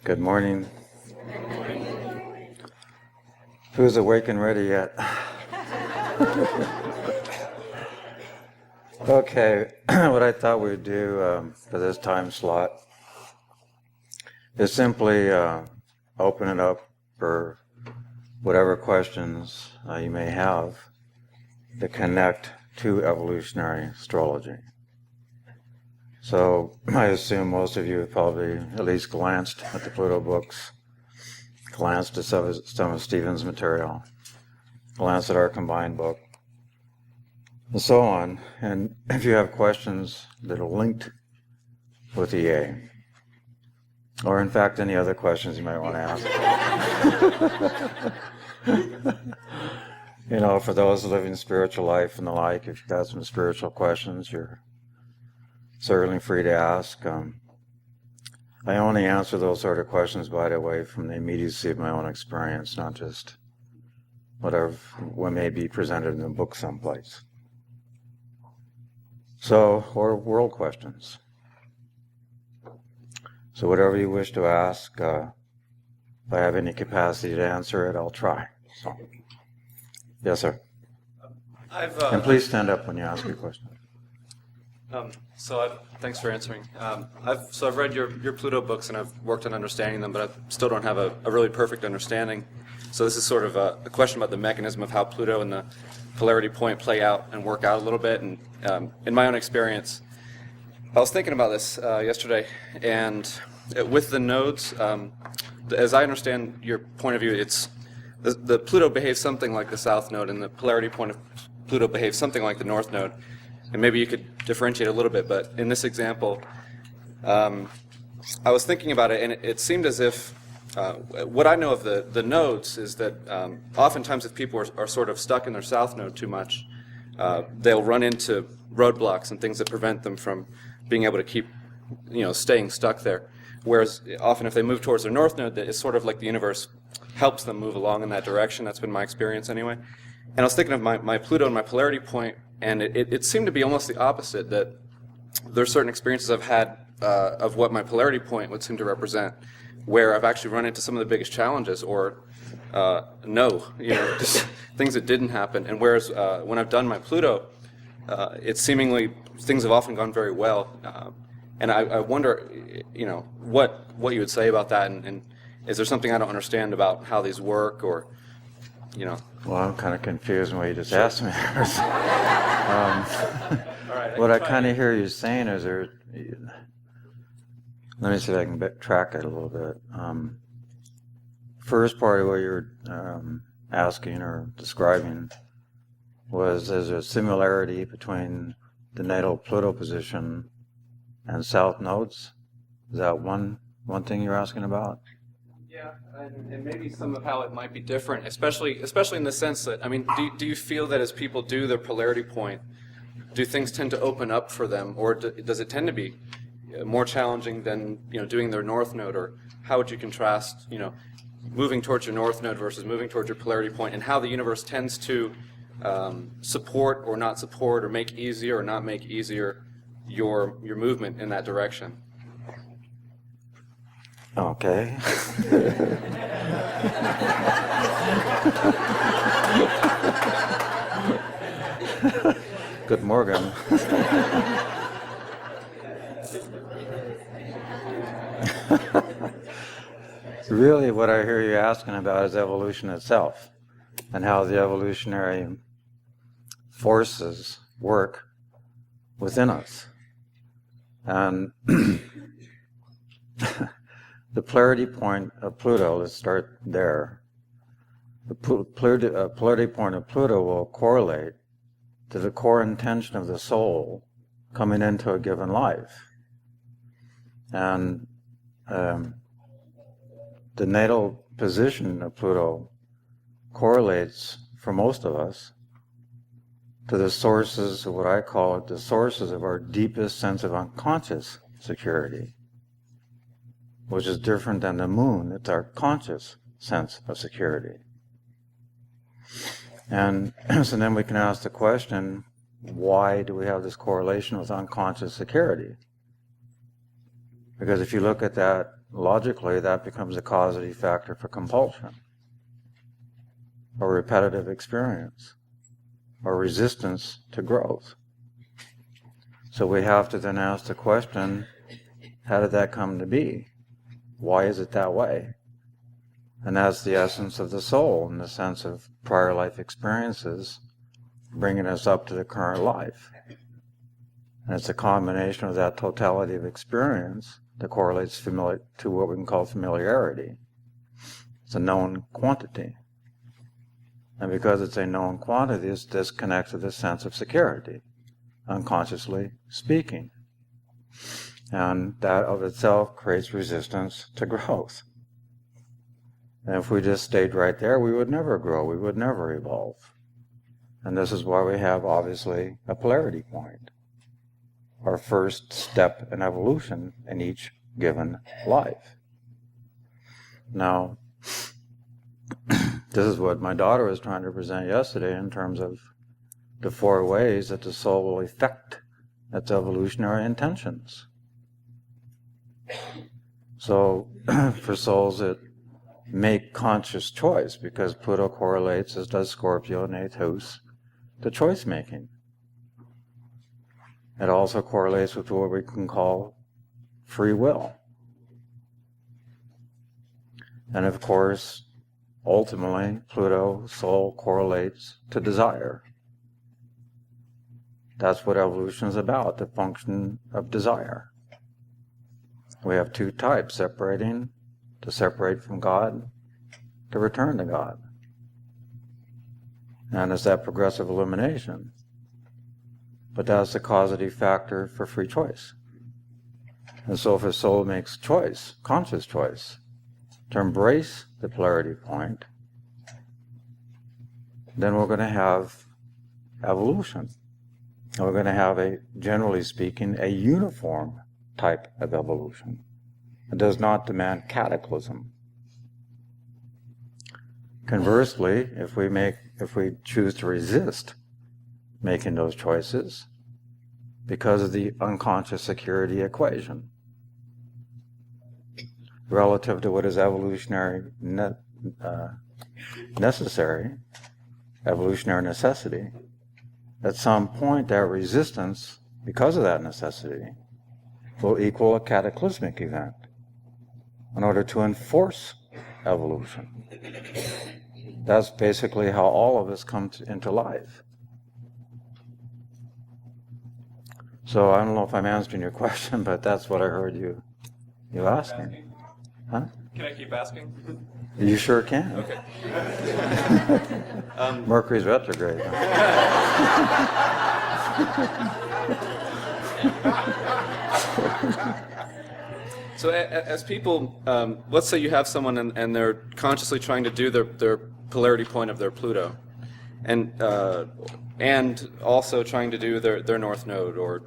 Good morning. Who's awake and ready yet? Okay, what I thought we'd do for this time slot is simply open it up for whatever questions you may have that connect to evolutionary astrology. So I assume most of you have probably at least glanced at the Pluto books, glanced at some of Stephen's material, glanced at our combined book, and so on. And if you have questions that are linked with EA, or in fact any other questions you might want to ask. You know, for those living spiritual life and the like, if you've got some spiritual questions, you're certainly free to ask. I only answer those sort of questions, by the way, from the immediacy of my own experience, not just what may be presented in a book someplace. So, or world questions. So whatever you wish to ask, if I have any capacity to answer it, I'll try. So, yes, sir. And please stand up when you ask your question. Thanks for answering. I've read your Pluto books and I've worked on understanding them, but I still don't have a really perfect understanding. So this is sort of a question about the mechanism of how Pluto and the polarity point play out and work out a little bit. And in my own experience, I was thinking about this yesterday, and with the nodes, as I understand your point of view, it's the Pluto behaves something like the South Node, and the polarity point of Pluto behaves something like the North Node. And maybe you could differentiate a little bit, but in this example, I was thinking about it, and it seemed as if what I know of the nodes is that oftentimes if people are sort of stuck in their South Node too much, they'll run into roadblocks and things that prevent them from being able to keep, staying stuck there. Whereas often if they move towards their North Node, it's sort of like the universe helps them move along in that direction. That's been my experience anyway. And I was thinking of my Pluto and my polarity point, and it seemed to be almost the opposite, that there's certain experiences I've had of what my polarity point would seem to represent, where I've actually run into some of the biggest challenges, or just things that didn't happen. And whereas when I've done my Pluto, it's seemingly things have often gone very well. And I wonder, what you would say about that, and is there something I don't understand about how these work, or Well, I'm kind of confused in what you just asked me. All right, what I kind of hear you saying is let me see if I can track it a little bit. First part of what you were asking or describing was there's a similarity between the natal Pluto position and South nodes. Is that one thing you're asking about? Yeah, and maybe some of how it might be different, especially in the sense that, do you feel that as people do their polarity point, do things tend to open up for them, or does it tend to be more challenging than doing their North Node? Or how would you contrast moving towards your North Node versus moving towards your polarity point, and how the universe tends to support or not support, or make easier or not make easier your movement in that direction? Okay. Good morning. Really, what I hear you asking about is evolution itself, and how the evolutionary forces work within us. And the polarity point of Pluto, let's start there. The polarity point of Pluto will correlate to the core intention of the soul coming into a given life. And the natal position of Pluto correlates, for most of us, to the sources of what I call it, the sources of our deepest sense of unconscious security, which is different than the moon. It's our conscious sense of security. And so then we can ask the question, why do we have this correlation with unconscious security? Because if you look at that logically, that becomes a causative factor for compulsion, or repetitive experience, or resistance to growth. So we have to then ask the question, how did that come to be? Why is it that way? And that's the essence of the soul, in the sense of prior life experiences bringing us up to the current life. And it's a combination of that totality of experience that correlates to what we can call familiarity. It's a known quantity. And because it's a known quantity, it's disconnected with the sense of security, unconsciously speaking. And that of itself creates resistance to growth. And if we just stayed right there, we would never grow, we would never evolve. And this is why we have, obviously, a polarity point, our first step in evolution in each given life. Now, this is what my daughter was trying to present yesterday in terms of the 4 ways that the soul will effect its evolutionary intentions. So, for souls that make conscious choice, because Pluto correlates, as does Scorpio in 8th house, to choice making. It also correlates with what we can call free will. And of course, ultimately, Pluto, soul, correlates to desire. That's what evolution is about, the function of desire. We have 2 types, separating, to separate from God, to return to God. And it's that progressive elimination. But that's the causative factor for free choice. And so if a soul makes choice, conscious choice, to embrace the polarity point, then we're going to have evolution. And we're going to have, generally speaking, a uniform type of evolution. It does not demand cataclysm. Conversely, if we choose to resist making those choices because of the unconscious security equation, relative to what is evolutionary necessary, evolutionary necessity, at some point that resistance, because of that necessity, will equal a cataclysmic event in order to enforce evolution. That's basically how all of us come into life. So I don't know if I'm answering your question, but that's what I heard you asking. Huh? Can I keep asking? You sure can. Okay. Mercury's retrograde. So as people, let's say you have someone and they're consciously trying to do their polarity point of their Pluto, and also trying to do their North Node, or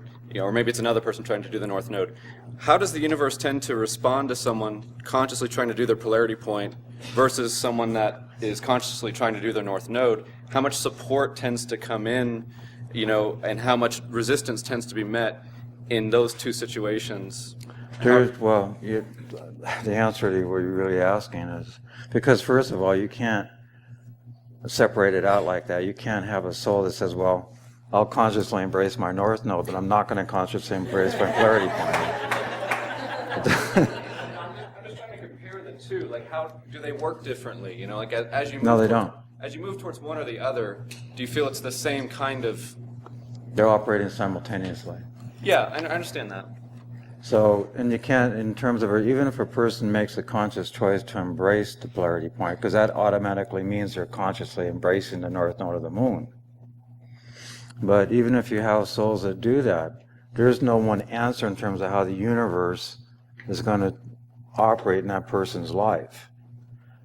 maybe it's another person trying to do the North Node. How does the universe tend to respond to someone consciously trying to do their polarity point versus someone that is consciously trying to do their North Node? How much support tends to come in, and how much resistance tends to be met in those 2 situations? The answer to what you're really asking is, because first of all, you can't separate it out like that. You can't have a soul that says, well, I'll consciously embrace my North Node, but I'm not going to consciously embrace my polarity point. I'm just trying to compare the 2. Like, how do they work differently? Like as you move No, they don't. As you move towards one or the other, do you feel it's the same kind of? They're operating simultaneously. Yeah, I understand that. So, and you can't, in terms of, even if a person makes a conscious choice to embrace the polarity point, because that automatically means they're consciously embracing the North Node of the Moon. But even if you have souls that do that, there's no one answer in terms of how the universe is going to operate in that person's life.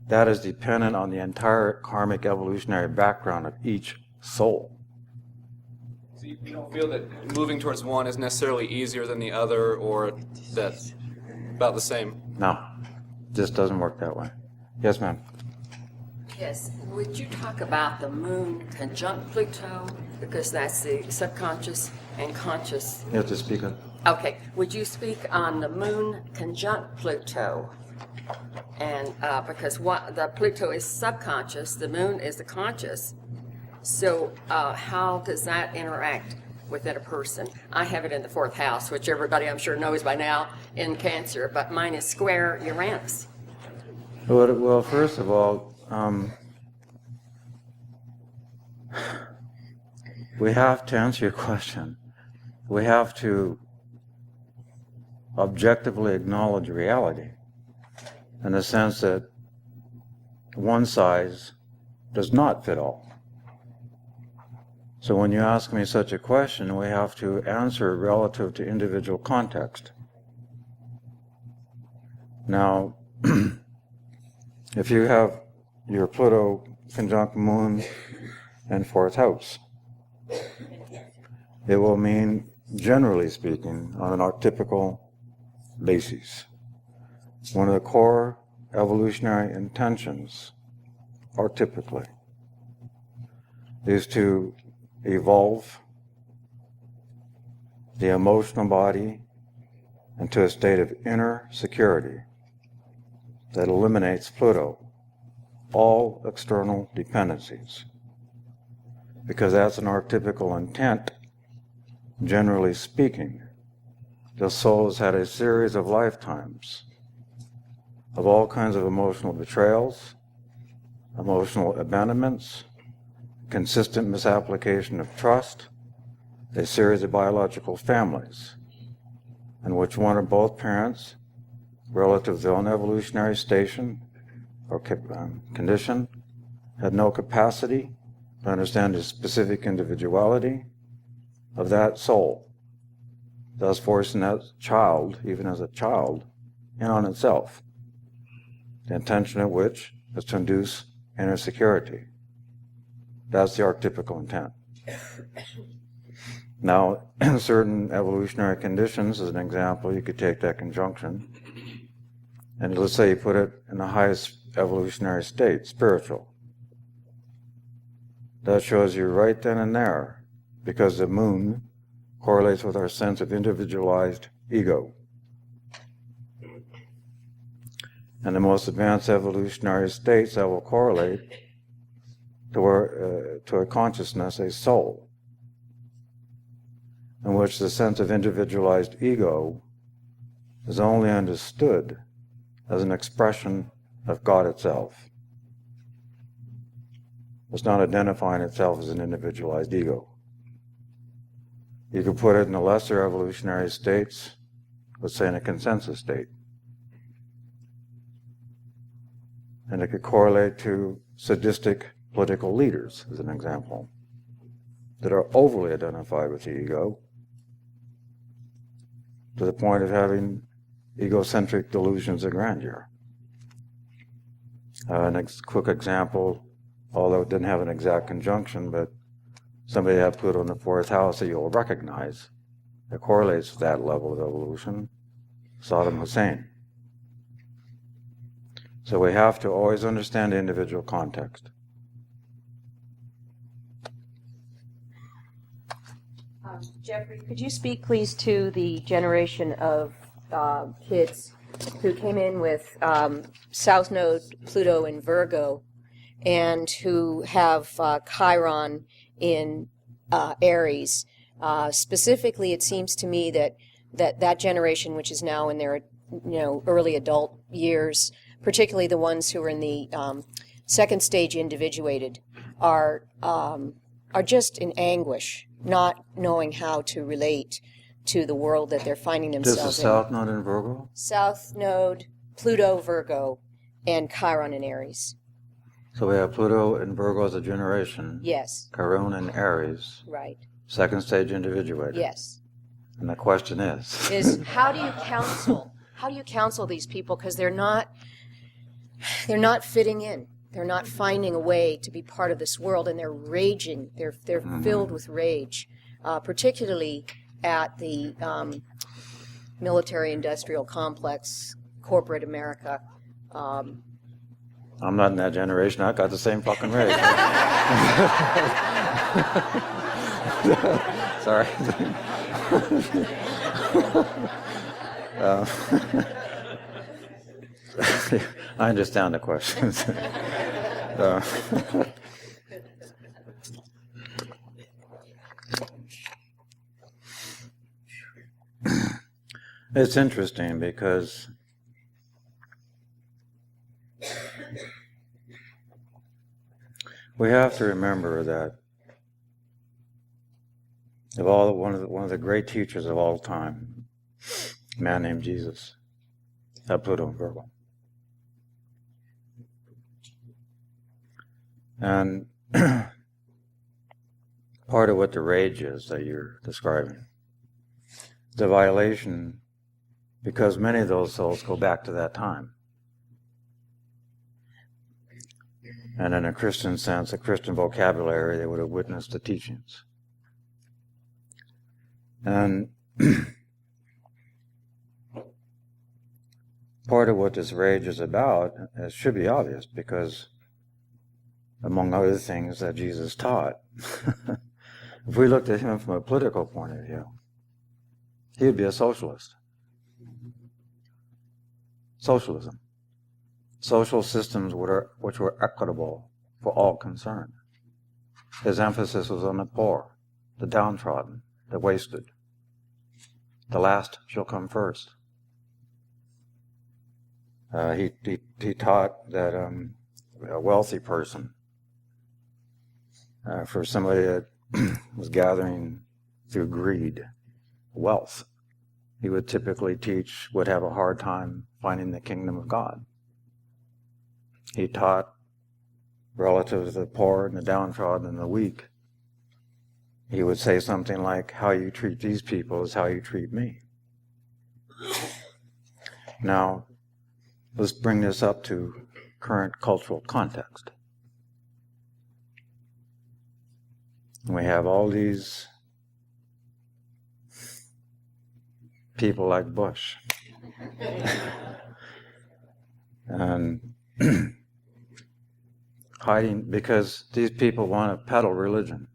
That is dependent on the entire karmic evolutionary background of each soul. So you don't feel that moving towards one is necessarily easier than the other, or that's about the same? No, just doesn't work that way. Yes, ma'am. Yes. Would you talk about the moon conjunct Pluto? Because that's the subconscious and conscious. You have to speak up. Okay. Would you speak on the moon conjunct Pluto? And because the Pluto is subconscious, the moon is the conscious. So how does that interact within a person? I have it in the 4th house, which everybody I'm sure knows by now, in Cancer, but mine is square Uranus. Well, first of all, we have to answer your question. We have to objectively acknowledge reality in the sense that one size does not fit all. So when you ask me such a question, we have to answer it relative to individual context. Now, if you have your Pluto conjunct Moon in 4th house, it will mean, generally speaking, on an archetypical basis, one of the core evolutionary intentions, archetypically, is to evolve the emotional body into a state of inner security that eliminates Pluto, all external dependencies. Because that's an archetypical intent, generally speaking. The soul has had a series of lifetimes of all kinds of emotional betrayals, emotional abandonments, consistent misapplication of trust, a series of biological families in which one or both parents, relative to their own evolutionary station or condition, had no capacity to understand the specific individuality of that soul, thus forcing that child, even as a child, in on itself, the intention of which is to induce inner security. That's the archetypical intent. Now, in certain evolutionary conditions, as an example, you could take that conjunction, and let's say you put it in the highest evolutionary state, spiritual. That shows you right then and there, because the moon correlates with our sense of individualized ego. And the most advanced evolutionary states that will correlate to a consciousness, a soul, in which the sense of individualized ego is only understood as an expression of God itself. It's not identifying itself as an individualized ego. You could put it in the lesser evolutionary states, let's say in a consensus state. And it could correlate to sadistic political leaders, as an example, that are overly identified with the ego to the point of having egocentric delusions of grandeur. An quick example, although it didn't have an exact conjunction, but somebody had Pluto in the 4th house that you'll recognize that correlates with that level of evolution, Saddam Hussein. So we have to always understand the individual context. Jeffrey, could you speak please to the generation of kids who came in with South Node Pluto in Virgo and who have Chiron in Aries? Specifically, it seems to me that generation, which is now in their early adult years, particularly the ones who are in the second stage individuated, are just in anguish, not knowing how to relate to the world that they're finding themselves in. This is South Node in Virgo? South Node, Pluto, Virgo, and Chiron in Aries. So we have Pluto in Virgo as a generation. Yes. Chiron in Aries. Right. Second stage individuated. Yes. And the question is how do you counsel these people, because they're not fitting in. They're not finding a way to be part of this world, and they're raging. They're filled with rage, particularly at the military-industrial complex, corporate America, I'm not in that generation. I got the same fucking rage. Sorry. I understand the questions. It's interesting because we have to remember that one of the great teachers of all time, a man named Jesus, had Pluto and Virgo. And part of what the rage is that you're describing, the violation, because many of those souls go back to that time. And in a Christian sense, a Christian vocabulary, they would have witnessed the teachings. And part of what this rage is about, it should be obvious, because among other things that Jesus taught, if we looked at him from a political point of view, he would be a socialist. Socialism. Social systems which were equitable for all concerned. His emphasis was on the poor, the downtrodden, the wasted. The last shall come first. He taught that a wealthy person, for somebody that was gathering through greed, wealth, he would typically teach would have a hard time finding the kingdom of God. He taught relative to the poor and the downtrodden and the weak. He would say something like, how you treat these people is how you treat me. Now, let's bring this up to current cultural context. We have all these people like Bush. And hiding, because these people want to peddle religion.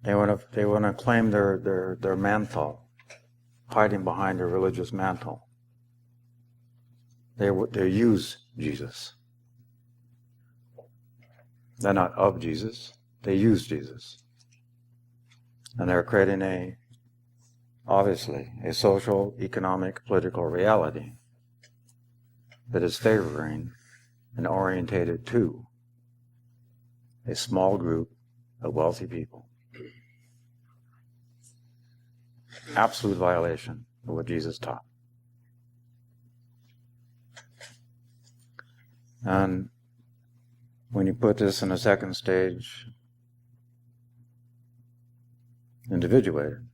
They want to claim their mantle, hiding behind their religious mantle. They use Jesus. They're not of Jesus. They use Jesus. And they're creating obviously, a social, economic, political reality that is favoring and orientated to a small group of wealthy people. Absolute violation of what Jesus taught. And when you put this in a second stage, individuated,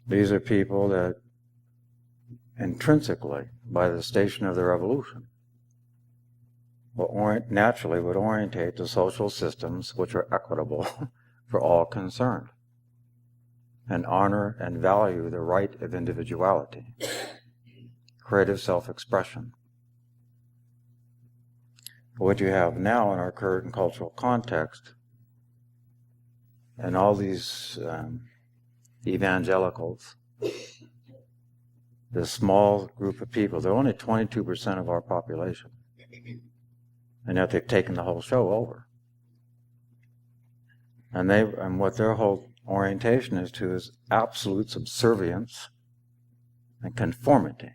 these are people that intrinsically, by the station of their evolution, naturally would orientate to social systems which are equitable for all concerned, and honor and value the right of individuality, creative self-expression. What you have now in our current cultural context, and all these evangelicals, this small group of people, they're only 22% of our population, and yet they've taken the whole show over. And what their whole orientation is absolute subservience and conformity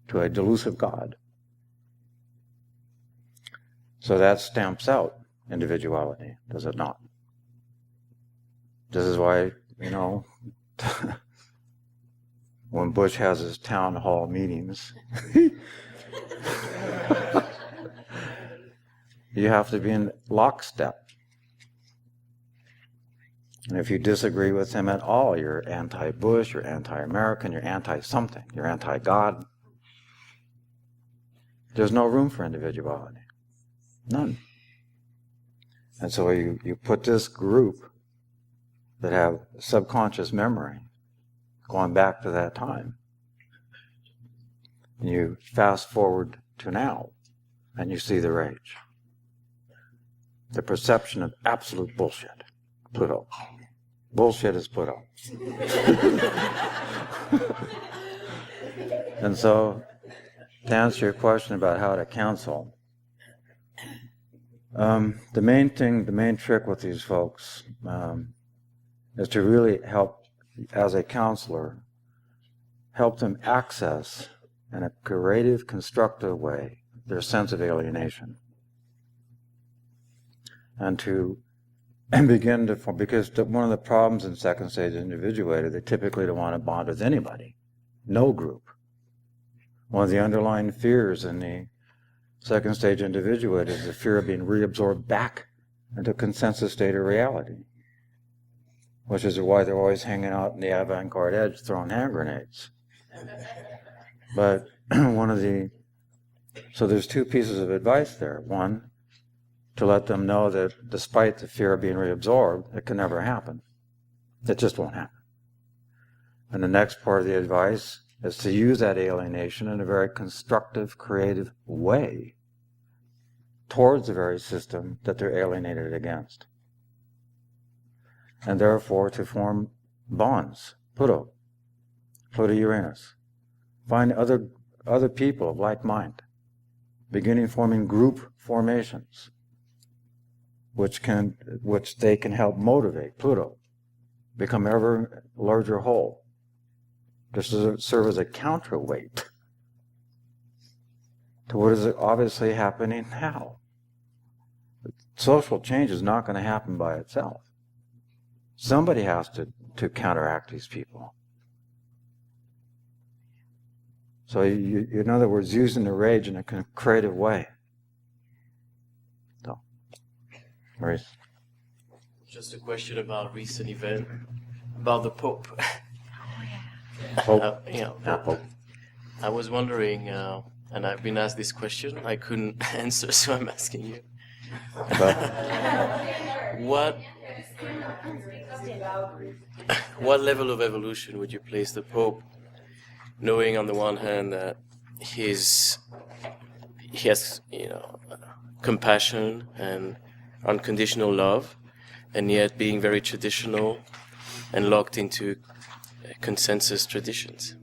to a delusive God. So that stamps out individuality, does it not? This is why, when Bush has his town hall meetings, you have to be in lockstep. And if you disagree with him at all, you're anti-Bush, you're anti-American, you're anti-something, you're anti-God. There's no room for individuality. None. And so you put this group that have subconscious memory going back to that time, And you fast forward to now, and you see the rage. The perception of absolute bullshit. Pluto. Bullshit is Pluto. And so, to answer your question about how to counsel, the main trick with these folks is to really help, as a counselor, help them access, in a creative, constructive way, their sense of alienation. And begin to form, because one of the problems in second stage individuated, they typically don't want to bond with anybody, no group. One of the underlying fears in the second stage individuated is the fear of being reabsorbed back into a consensus state of reality, which is why they're always hanging out in the avant-garde edge throwing hand grenades. But so there's two pieces of advice there. One, to let them know that despite the fear of being reabsorbed, it can never happen. It just won't happen. And the next part of the advice is to use that alienation in a very constructive, creative way towards the very system that they're alienated against. And therefore to form bonds. Pluto Uranus. Find other people of like mind, beginning forming group formations, which they can help motivate Pluto, become ever larger whole, to serve as a counterweight to what is obviously happening now. Social change is not going to happen by itself. Somebody has to counteract these people. So in other words, using the rage in a creative way. So, Maurice. Just a question about a recent event, about the Pope. Pope. Pope. I was wondering, and I've been asked this question, I couldn't answer, so I'm asking you. What level of evolution would you place the Pope, knowing on the one hand that he has, compassion and unconditional love, and yet being very traditional and locked into consensus traditions?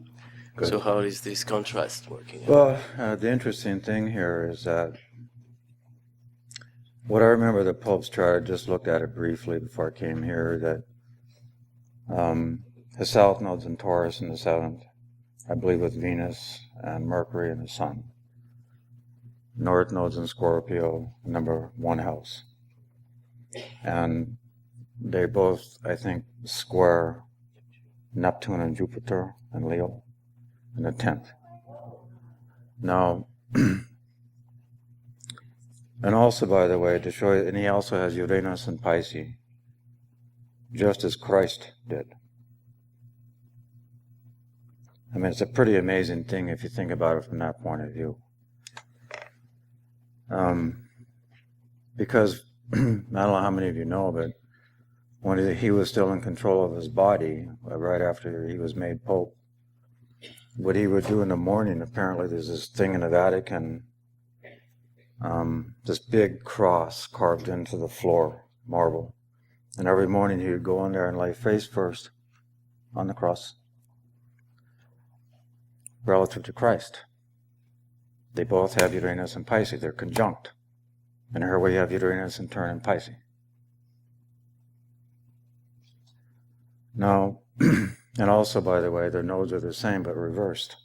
Good. So how is this contrast working out? Well, the interesting thing here is that what I remember the Pope's chart, I just looked at it briefly before I came here, that his south node's in Taurus in the 7th, I believe with Venus and Mercury and the Sun. North node's in Scorpio, number 1 house. And they both, I think, square Neptune and Jupiter and Leo in the 10th. Now, and also, by the way, to show you, and he also has Uranus and Pisces, just as Christ did. I mean, it's a pretty amazing thing if you think about it from that point of view. Because, I don't know how many of you know, but when he was still in control of his body, right after he was made Pope, what he would do in the morning, apparently there's this thing in the Vatican, this big cross carved into the floor, marble. And every morning he would go in there and lay face first on the cross, relative to Christ. They both have Uranus and Pisces. They're conjunct. And here we have Uranus in turn in Pisces. Now, and also, by the way, their nodes are the same but reversed.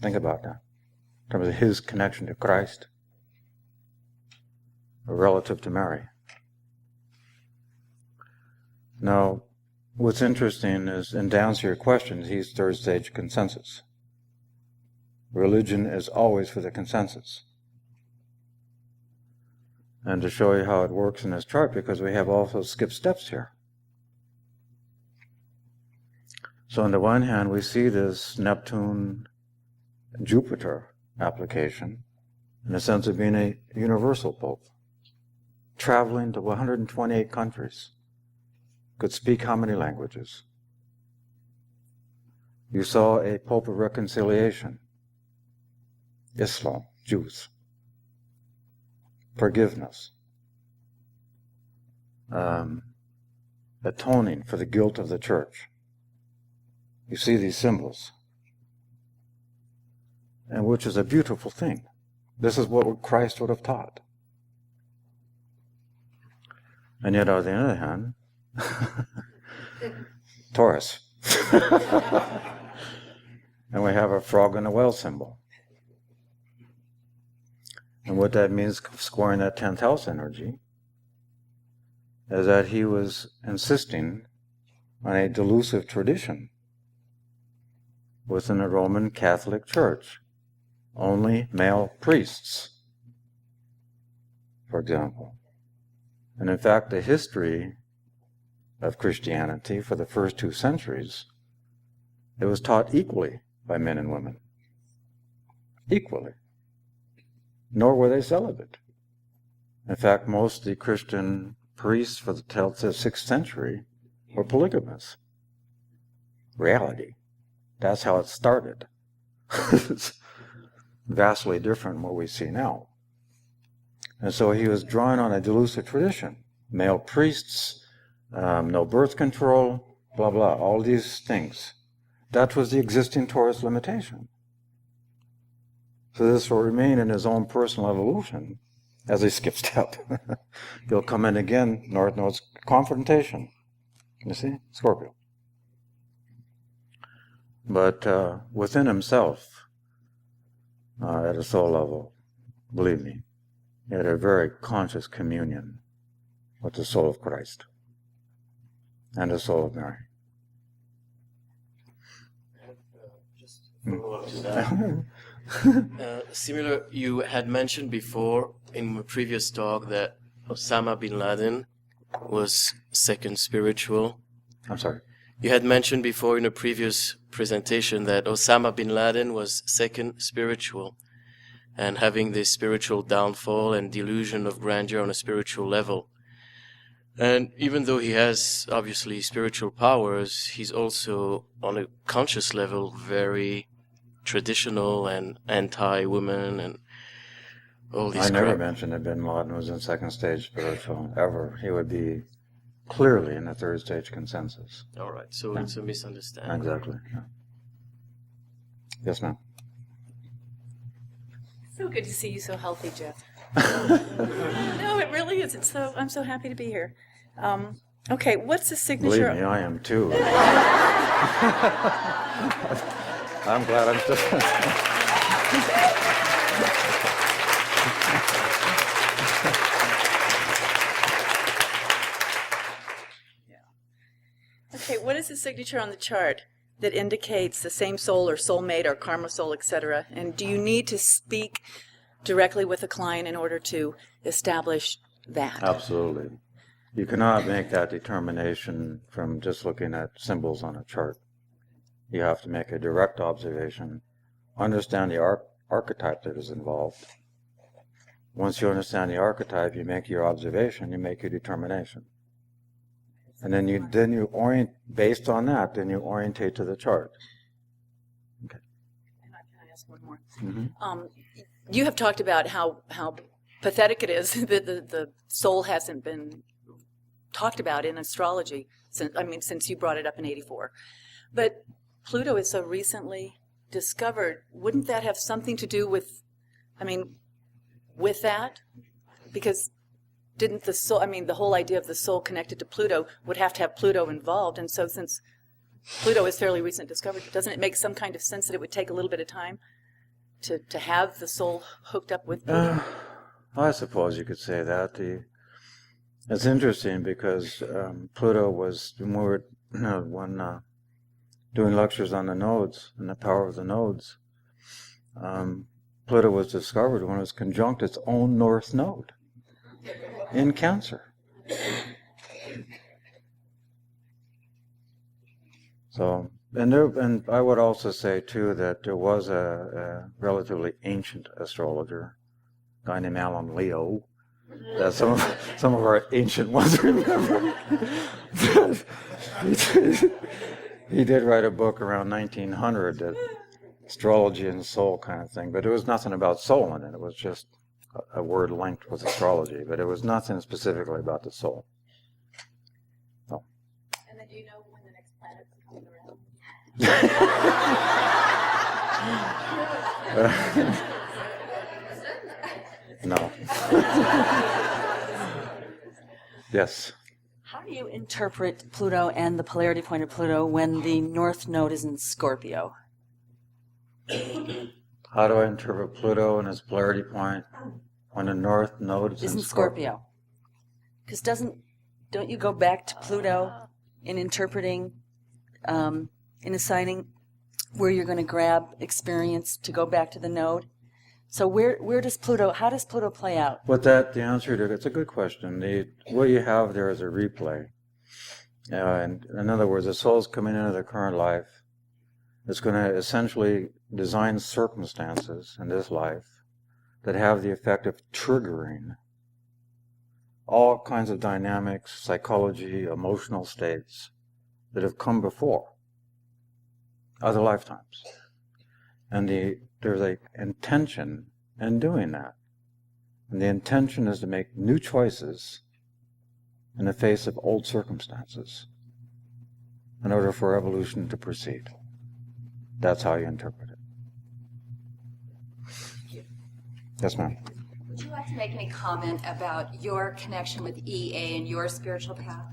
Think about that. In terms of his connection to Christ, relative to Mary. Now, what's interesting is, and to answer your question, he's third stage consensus. Religion is always for the consensus. And to show you how it works in this chart, because we have also skipped steps here. So on the one hand, we see this Neptune-Jupiter application in the sense of being a universal pope, traveling to 128 countries, could speak how many languages? You saw a Pope of reconciliation. Islam, Jews. Forgiveness. Atoning for the guilt of the church. You see these symbols. And which is a beautiful thing. This is what Christ would have taught. And yet, on the other hand, Taurus. And we have a frog in a well symbol. And what that means, scoring that 10th house energy, is that he was insisting on a delusive tradition within the Roman Catholic Church. Only male priests, for example. And in fact, the history of Christianity for the first 2 centuries, it was taught equally by men and women. Equally. Nor were they celibate. In fact, most of the Christian priests for the 6th century were polygamous. Reality. That's how it started. It's vastly different from what we see now. And so he was drawing on a delusive tradition. Male priests, no birth control, blah, blah, all these things. That was the existing Taurus limitation. So this will remain in his own personal evolution as a skip step. He'll come in again, North Node's confrontation. You see? Scorpio. But within himself, at a soul level, believe me, he had a very conscious communion with the soul of Christ and the soul of Mary. Just follow up to that. Similar, you had mentioned before in a previous talk that Osama bin Laden was second spiritual. I'm sorry. You had mentioned before in a previous presentation that Osama bin Laden was second spiritual and having this spiritual downfall and delusion of grandeur on a spiritual level. And even though he has obviously spiritual powers, he's also on a conscious level very traditional and anti-women and all these I never crap. mentioned that bin Laden was in second stage spiritual, ever. He would be clearly in the third stage consensus. All right, so it's a misunderstanding. Exactly. Yeah. Yes, ma'am. So good to see you so healthy, Jeff. No, it really is. I'm so happy to be here. Okay, what's the signature? Believe me, I am too. I'm glad I'm still. Okay, what is the signature on the chart that indicates the same soul or soulmate or karma soul, etc.? And do you need to speak directly with a client in order to establish that? Absolutely. You cannot make that determination from just looking at symbols on a chart. You have to make a direct observation, understand the archetype that is involved. Once you understand the archetype, you make your observation, you make your determination. And then you orient, based on that, then you orientate to the chart. Okay. Can I ask one more? Mm-hmm. You have talked about how pathetic it is that the soul hasn't been talked about in astrology since you brought it up in '84. But Pluto is so recently discovered. Wouldn't that have something to do with that? Because didn't the soul, the whole idea of the soul connected to Pluto would have to have Pluto involved. And so since Pluto is fairly recent discovered, doesn't it make some kind of sense that it would take a little bit of time to have the soul hooked up with Pluto? I suppose you could say that. It's interesting because Pluto was, when doing lectures on the nodes and the power of the nodes, Pluto was discovered when it was conjunct its own north node in Cancer. So, and I would also say too that there was a relatively ancient astrologer, a guy named Alan Leo, that some of our ancient ones remember. He did write a book around 1900, that astrology and soul kind of thing, but there was nothing about soul in it. It was just a word linked with astrology, but it was nothing specifically about the soul. No. And then do you know when the next planet's coming No. Yes. How do you interpret Pluto and the polarity point of Pluto when the North Node is in Scorpio? How do I interpret Pluto and its polarity point when the North Node is in Scorpio? Because don't you go back to Pluto in interpreting, in assigning where you're going to grab experience to go back to the node? So where does Pluto, how does Pluto play out? The answer to it's a good question. What you have there is a replay. And in other words, the soul's coming into the current life. It's going to essentially design circumstances in this life that have the effect of triggering all kinds of dynamics, psychology, emotional states that have come before other lifetimes. And there's an intention in doing that. And the intention is to make new choices in the face of old circumstances in order for evolution to proceed. That's how you interpret it. Yes, ma'am. Would you like to make any comment about your connection with EA and your spiritual path?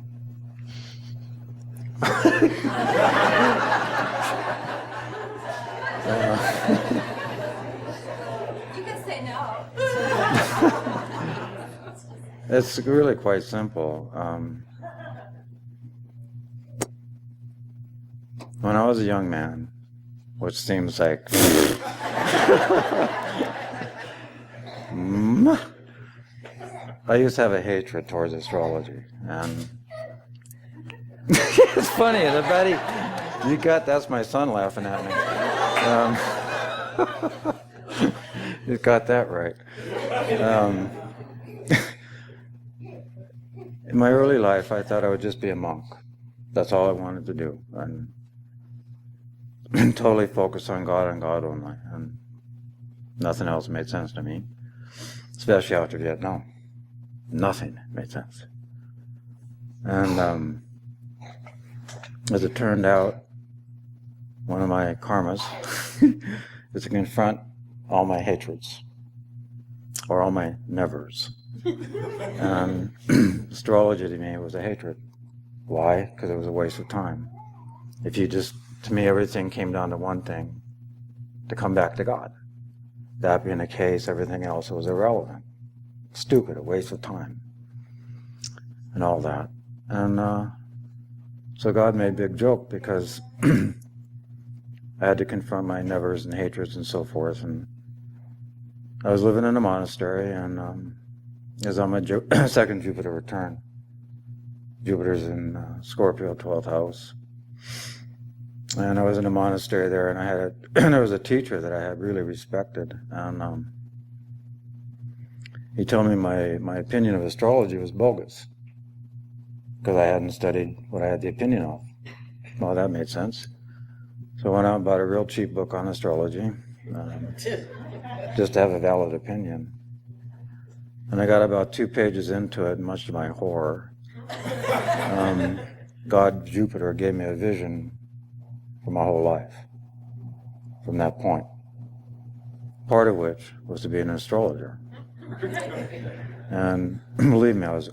You can say no. It's really quite simple. When I was a young man, which seems like I used to have a hatred towards astrology, and it's funny. That's my son laughing at me. You got that right. In my early life, I thought I would just be a monk. That's all I wanted to do, and totally focus on God and God only, and nothing else made sense to me, especially after Vietnam. Nothing made sense. And as it turned out, one of my karmas is to confront all my hatreds, or all my nevers. And astrology to me was a hatred. Why? Because it was a waste of time. To me, everything came down to one thing, to come back to God. That being the case, everything else was irrelevant. Stupid, a waste of time, and all that. And so God made a big joke because I had to confront my nevers and hatreds and so forth. And I was living in a monastery, and it was on my second Jupiter return. Jupiter's in Scorpio, 12th house. And I was in a monastery there, and there was a teacher that I had really respected, and he told me my opinion of astrology was bogus, because I hadn't studied what I had the opinion of. Well, that made sense. So I went out and bought a real cheap book on astrology, just to have a valid opinion. And I got about 2 pages into it, and much to my horror, God, Jupiter, gave me a vision for my whole life from that point, part of which was to be an astrologer. And believe me, I was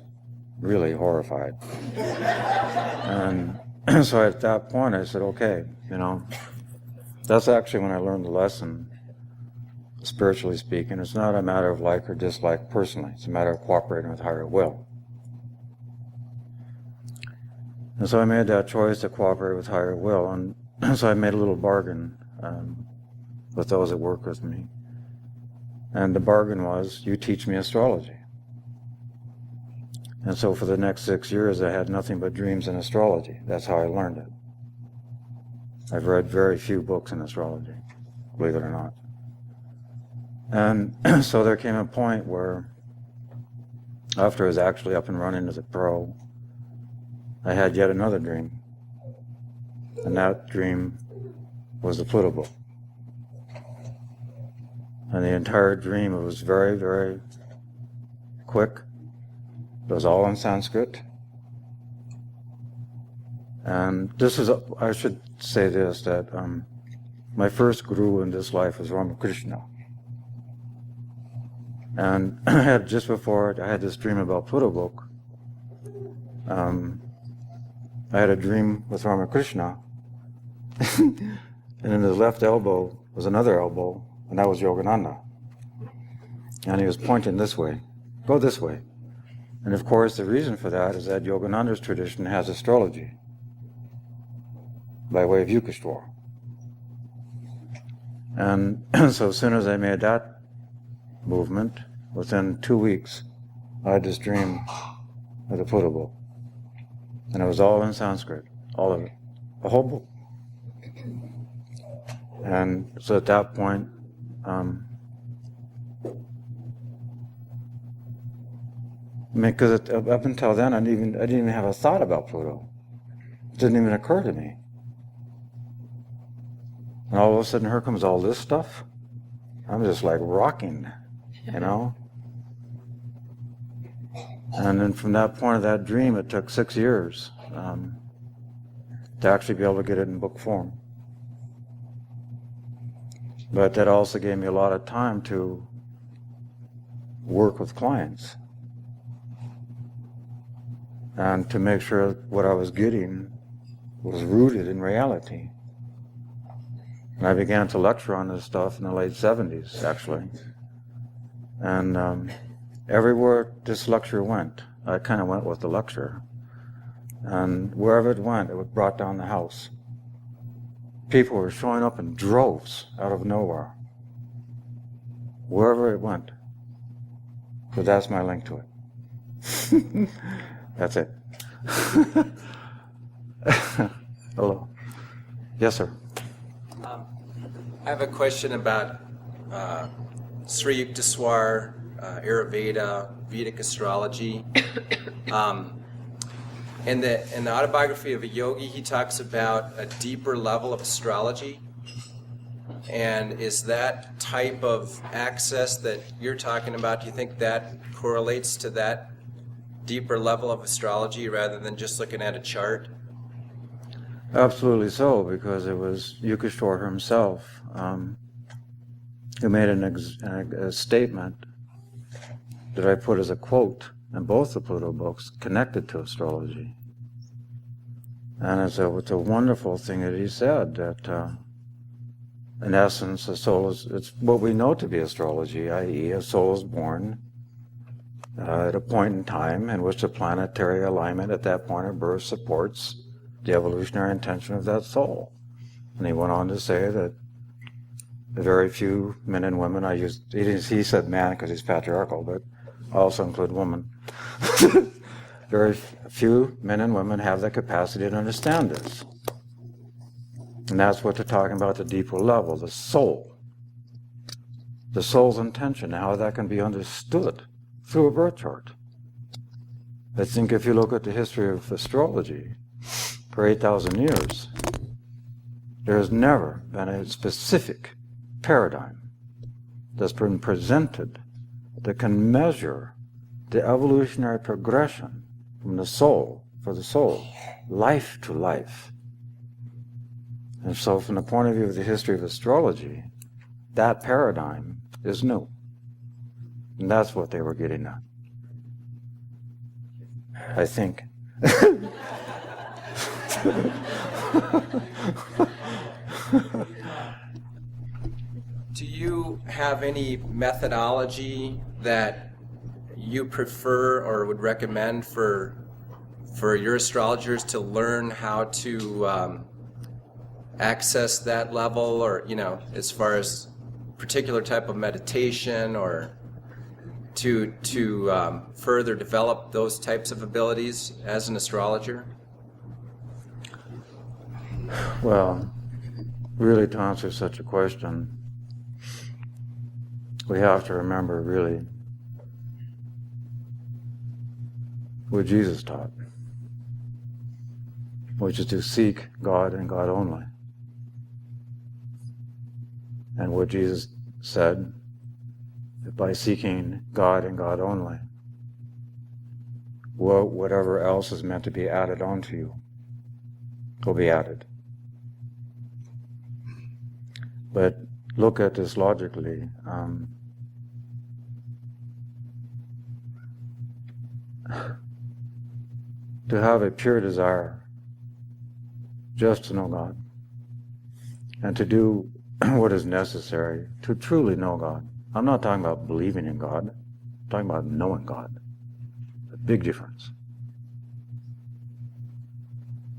really horrified. And so at that point I said, okay, that's actually when I learned the lesson, spiritually speaking. It's not a matter of like or dislike personally, it's a matter of cooperating with higher will. And so I made that choice to cooperate with higher will, and so I made a little bargain with those that work with me. And the bargain was, you teach me astrology. And so for the next 6 years, I had nothing but dreams in astrology. That's how I learned it. I've read very few books in astrology, believe it or not. And so there came a point where, after I was actually up and running as a pro, I had yet another dream. And that dream was the Pluto book. And the entire dream, it was very, very quick. It was all in Sanskrit. And this is, I should say this, that my first guru in this life was Ramakrishna. And I had, just before I had this dream about Pluto book, I had a dream with Ramakrishna, and in his left elbow was another elbow, and that was Yogananda. And he was pointing this way, go this way. And of course, the reason for that is that Yogananda's tradition has astrology by way of Yukashwar. And so as soon as I made that movement, within 2 weeks, I had this dream of the Pluto book. And it was all in Sanskrit, all of it, the whole book. And so at that point, because up until then, I didn't even have a thought about Pluto. It didn't even occur to me. And all of a sudden, here comes all this stuff. I'm just like rocking, you know? And then from that point of that dream, it took 6 years to actually be able to get it in book form. But that also gave me a lot of time to work with clients and to make sure what I was getting was rooted in reality. And I began to lecture on this stuff in the late 70s, actually. And everywhere this lecture went, I kind of went with the lecture. And wherever it went, it brought down the house. People were showing up in droves out of nowhere. Wherever it went. So that's my link to it. That's it. Hello. Yes, sir. I have a question about Sri Yukteswar, Ayurveda, Vedic astrology. In the autobiography of a yogi, he talks about a deeper level of astrology. And is that type of access that you're talking about, do you think that correlates to that deeper level of astrology rather than just looking at a chart? Absolutely so, because it was Yukashwar himself who made a statement that I put as a quote in both the Pluto books connected to astrology. And it's a wonderful thing that he said, that in essence, the soul it's what we know to be astrology, i.e. a soul is born at a point in time in which the planetary alignment at that point of birth supports the evolutionary intention of that soul. And he went on to say that very few men and women, he said man because he's patriarchal, but I also include women. Very few men and women have the capacity to understand this. And that's what they're talking about, the deeper level, the soul. The soul's intention, how that can be understood through a birth chart. I think if you look at the history of astrology, for 8,000 years, there has never been a specific paradigm that's been presented that can measure the evolutionary progression from the soul, for the soul, life to life. And so from the point of view of the history of astrology, that paradigm is new. And that's what they were getting at, I think. Do you have any methodology that you prefer or would recommend for your astrologers to learn how to access that level, or as far as particular type of meditation, or to further develop those types of abilities as an astrologer? Well, really, to answer such a question, we have to remember really what Jesus taught. which is to seek God and God only. And what Jesus said, that by seeking God and God only, whatever else is meant to be added onto you will be added. But look at this logically. To have a pure desire just to know God and to do what is necessary to truly know God. I'm not talking about believing in God. I'm talking about knowing God. A big difference.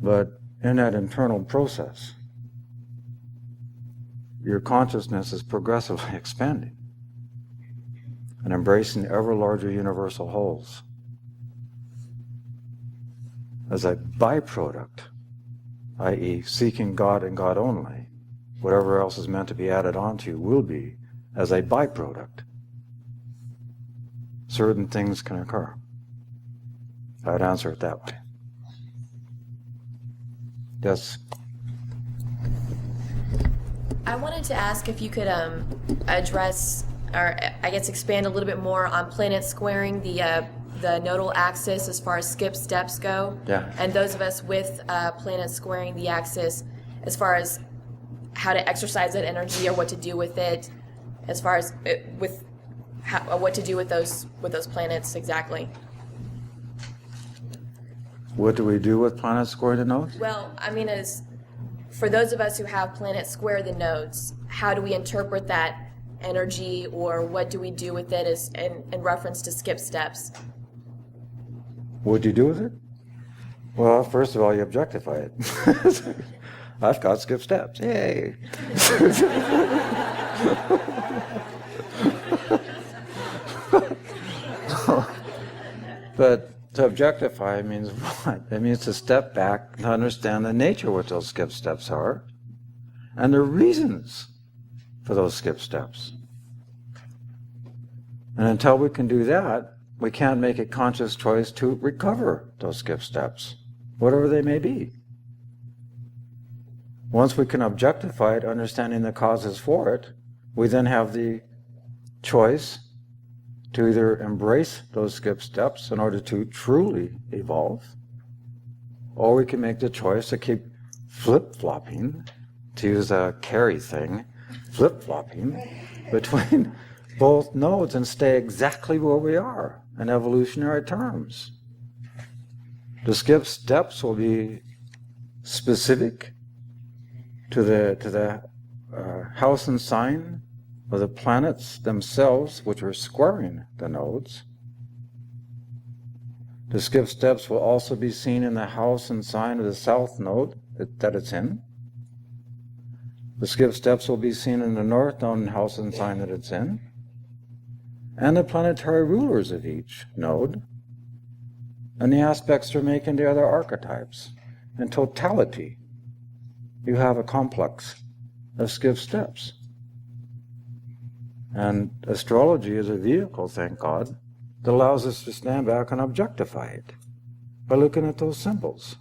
But in that internal process, your consciousness is progressively expanding and embracing ever larger universal wholes. As a byproduct, i.e., seeking God and God only, whatever else is meant to be added onto you will be as a byproduct. Certain things can occur. I'd answer it that way. Yes? I wanted to ask if you could address, or I guess expand a little bit more on planets squaring the nodal axis as far as skip steps go. Yeah. And those of us with planets squaring the axis as far as how to exercise that energy or what to do with it, as far as what to do with those planets exactly. What do we do with planets squaring the nodes? Well, I mean, as for those of us who have planets square the nodes, how do we interpret that energy, or what do we do with it as in reference to skip steps? What do you do with it? Well, first of all, you objectify it. I've got skip steps. Yay! But to objectify means what? It means to step back to understand the nature of what those skip steps are and the reasons for those skip steps. And until we can do that, we can't make a conscious choice to recover those skip steps, whatever they may be. Once we can objectify it, understanding the causes for it, we then have the choice to either embrace those skip steps in order to truly evolve, or we can make the choice to keep flip-flopping, to use a Carey thing, flip-flopping between both nodes and stay exactly where we are in evolutionary terms. The skip steps will be specific to the house and sign of the planets themselves, which are squaring the nodes. The skip steps will also be seen in the house and sign of the south node that it's in. The skip steps will be seen in the north node and house and sign that it's in. And the planetary rulers of each node, and the aspects they're making to other archetypes. In totality, you have a complex of skip steps. And astrology is a vehicle, thank God, that allows us to stand back and objectify it by looking at those symbols.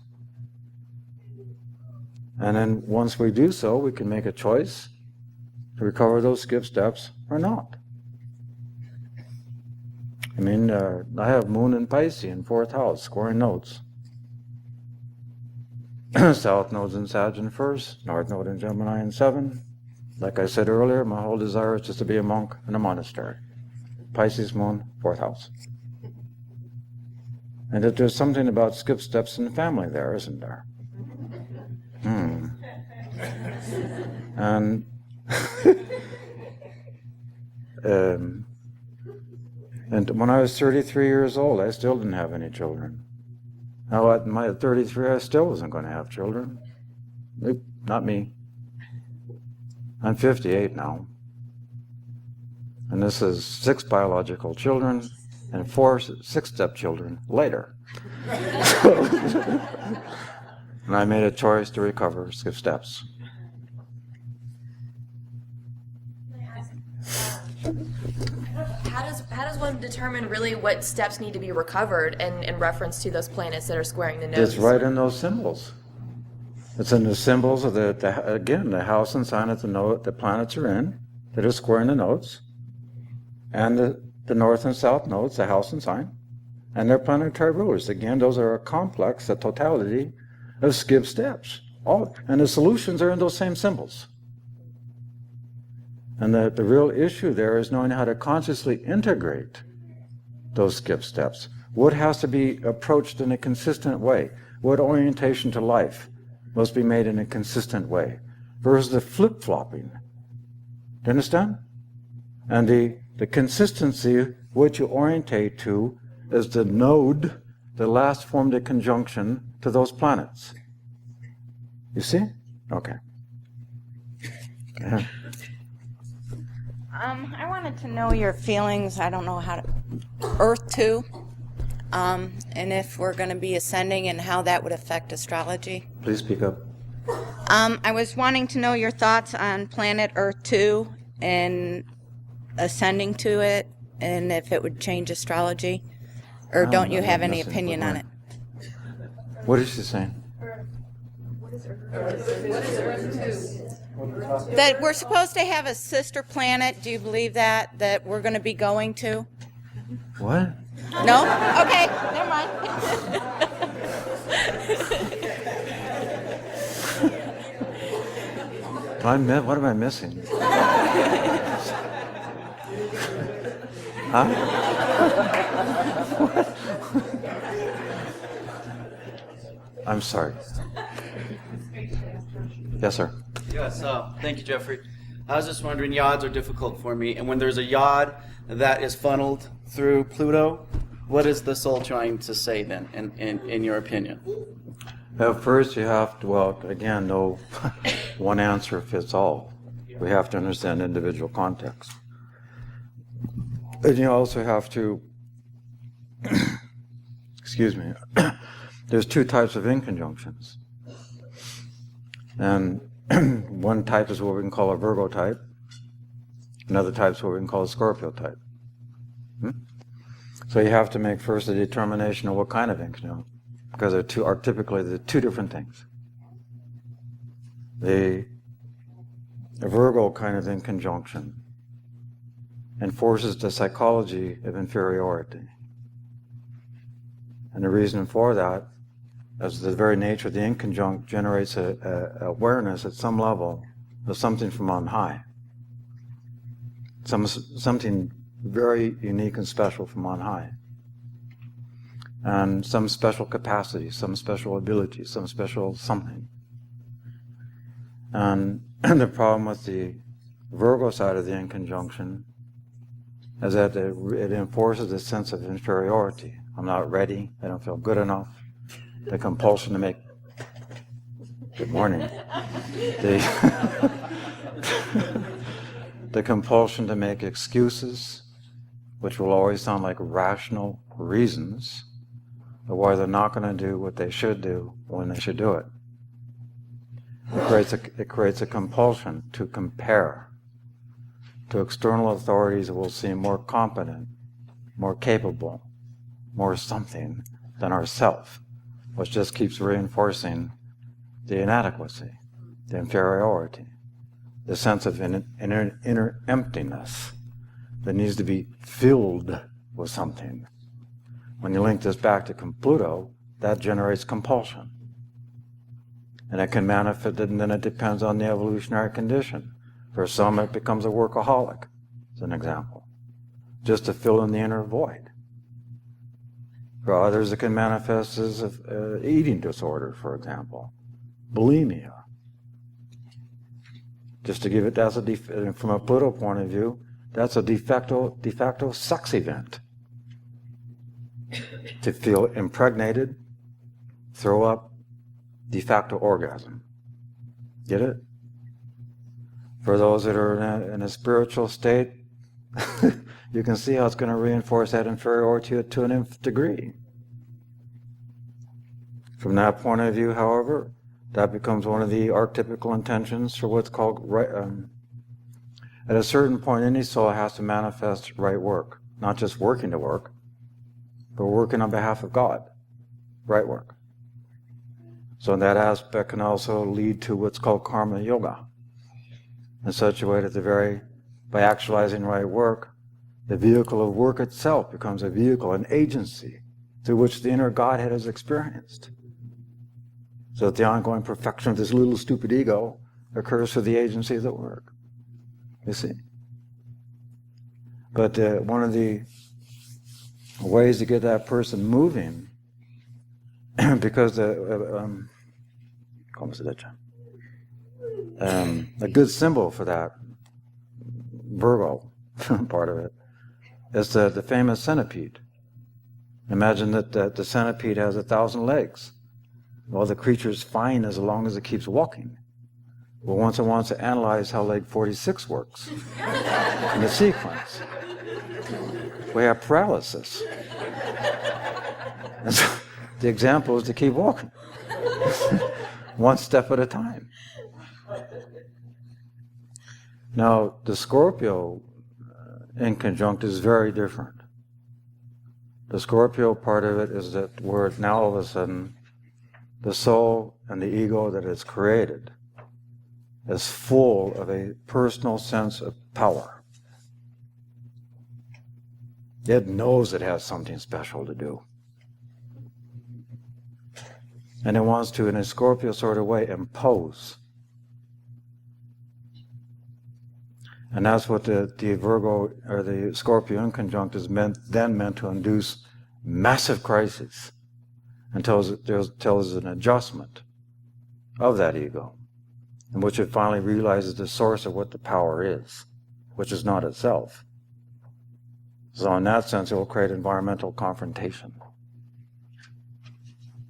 And then once we do so, we can make a choice to recover those skip steps or not. I mean, I have Moon and Pisces in 4th house, squaring nodes. South node's in Sag in 1st, North node in Gemini in 7. Like I said earlier, my whole desire is just to be a monk in a monastery. Pisces, Moon, 4th house. And that there's something about skip steps in the family there, isn't there? And and when I was 33 years old, I still didn't have any children. Now at my 33, I still wasn't going to have children. Not me. I'm 58 now. And this is 6 biological children and 4 6-step-children later. And I made a choice to recover skip steps. How does one determine really what steps need to be recovered in reference to those planets that are squaring the nodes? It's right in those symbols. It's in the symbols of again, the house and sign that the planets are in, that are squaring the nodes, and the north and south nodes, the house and sign, and their planetary rulers. Again, those are a complex, a totality of skip steps. And the solutions are in those same symbols. And the real issue there is knowing how to consciously integrate those skip steps. What has to be approached in a consistent way? What orientation to life must be made in a consistent way versus the flip-flopping? Do you understand? And the consistency which you orientate to is the node that last formed a conjunction to those planets. You see? Okay. Yeah. I wanted to know your feelings. I don't know how to. Earth 2, and if we're going to be ascending and how that would affect astrology. Please speak up. I was wanting to know your thoughts on planet Earth 2 and ascending to it, and if it would change astrology, or don't you have any opinion on it? What is she saying? That we're supposed to have a sister planet. Do you believe that we're going to be going to? What? No? Okay, never mind. What am I missing? Huh? I'm sorry. Yes, sir. Yes, thank you, Jeffrey. I was just wondering, yods are difficult for me, and when there's a yod that is funneled through Pluto, what is the soul trying to say then, in your opinion? First, you have to, well, again, no one answer fits all. We have to understand individual context. And you also have to, excuse me, there's two types of inconjunctions. And one type is what we can call a Virgo type. Another type is what we can call a Scorpio type. So you have to make first a determination of what kind of inconjunction, because they're typically two different things. The Virgo kind of inconjunction enforces the psychology of inferiority. And the reason for that is the very nature of the inconjunct generates a awareness at some level of something from on high. Something very unique and special from on high. And some special capacity, some special ability, some special something. And the problem with the Virgo side of the inconjunction is that it enforces a sense of inferiority. I'm not ready. I don't feel good enough. The compulsion to make... Good morning. The compulsion to make excuses, which will always sound like rational reasons of why they're not going to do what they should do when they should do it. It creates a compulsion to compare to external authorities that will seem more competent, more capable, more something than ourself, which just keeps reinforcing the inadequacy, the inferiority, the sense of inner emptiness that needs to be filled with something. When you link this back to Pluto, that generates compulsion. And it can manifest, and then it depends on the evolutionary condition. For some, it becomes a workaholic, as an example, just to fill in the inner void. For others, it can manifest as an eating disorder, for example, bulimia. Just to give it, from a Pluto point of view, that's a de facto sex event. To feel impregnated, throw up, de facto orgasm. Get it? For those that are in a spiritual state, you can see how it's going to reinforce that inferiority to an nth degree. From that point of view, however, that becomes one of the archetypical intentions for what's called at a certain point, any soul has to manifest right work, not just working to work, but working on behalf of God, right work. So that aspect can also lead to what's called karma yoga, in such a way that by actualizing right work, the vehicle of work itself becomes a vehicle, an agency, through which the inner Godhead is experienced. So that the ongoing perfection of this little stupid ego occurs through the agency of the work. You see? But one of the ways to get that person moving, because a good symbol for that Virgo part of it is the famous centipede. Imagine that the centipede has 1,000 legs. Well, the creature's fine as long as it keeps walking. Well, once it wants to analyze how leg 46 works in the sequence, we have paralysis. And so the example is to keep walking, one step at a time. Now, the Scorpio inconjunct is very different. The Scorpio part of it is that where now all of a sudden the soul and the ego that is created is full of a personal sense of power. It knows it has something special to do. And it wants to, in a Scorpio sort of way, impose. And that's what the Virgo or the Scorpio inconjunct is meant to induce massive crises until there's an adjustment of that ego, in which it finally realizes the source of what the power is, which is not itself. So in that sense, it will create environmental confrontation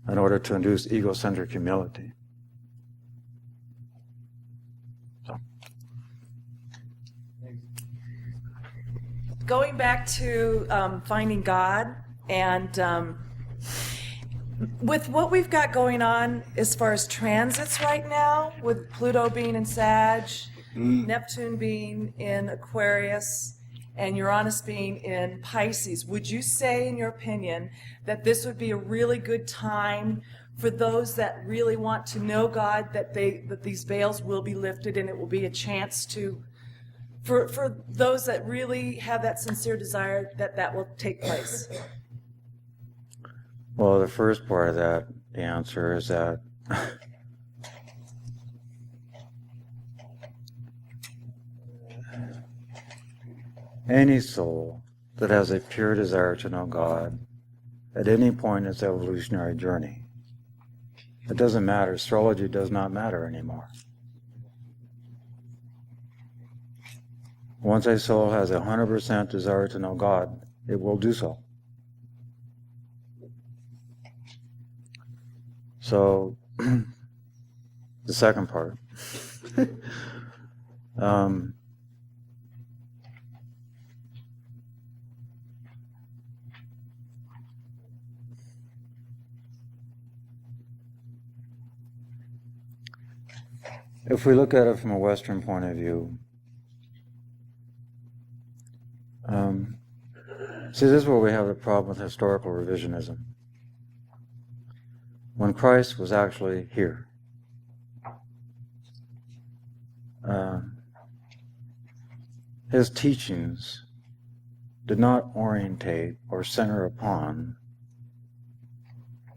in order to induce egocentric humility. Going back to finding God, and with what we've got going on as far as transits right now, with Pluto being in Sag, Neptune being in Aquarius, and Uranus being in Pisces, would you say, in your opinion, that this would be a really good time for those that really want to know God, that these veils will be lifted and it will be a chance to, for those that really have that sincere desire, that will take place? Well, the first part of that, the answer is that any soul that has a pure desire to know God at any point in its evolutionary journey, it doesn't matter. Astrology does not matter anymore. Once a soul has 100% desire to know God, it will do so. So, the second part. If we look at it from a Western point of view, see, this is where we have the problem with historical revisionism. When Christ was actually here, his teachings did not orientate or center upon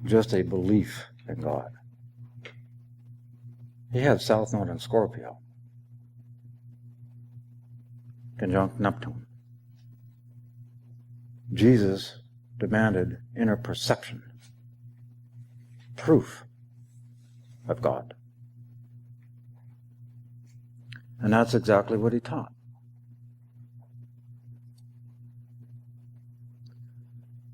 just a belief in God. He had South Node and Scorpio, conjunct Neptune. Jesus demanded inner perception, proof of God. And that's exactly what he taught.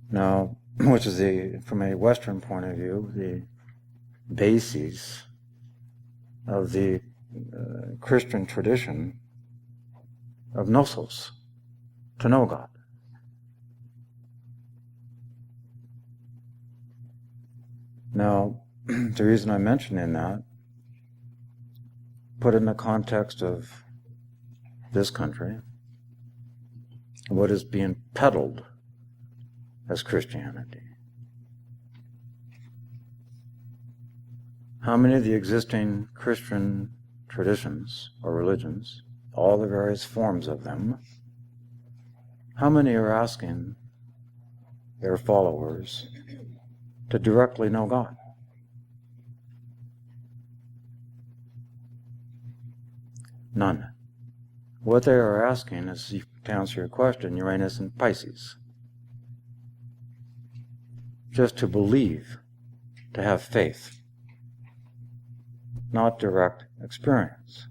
Now, which is from a Western point of view, the basis of the Christian tradition of gnosis, to know God. Now, the reason I'm mentioning that, put in the context of this country, what is being peddled as Christianity. how many of the existing Christian traditions or religions, all the various forms of them, how many are asking their followers to directly know God? None. What they are asking is, to answer your question, Uranus and Pisces. Just to believe, to have faith, not direct experience.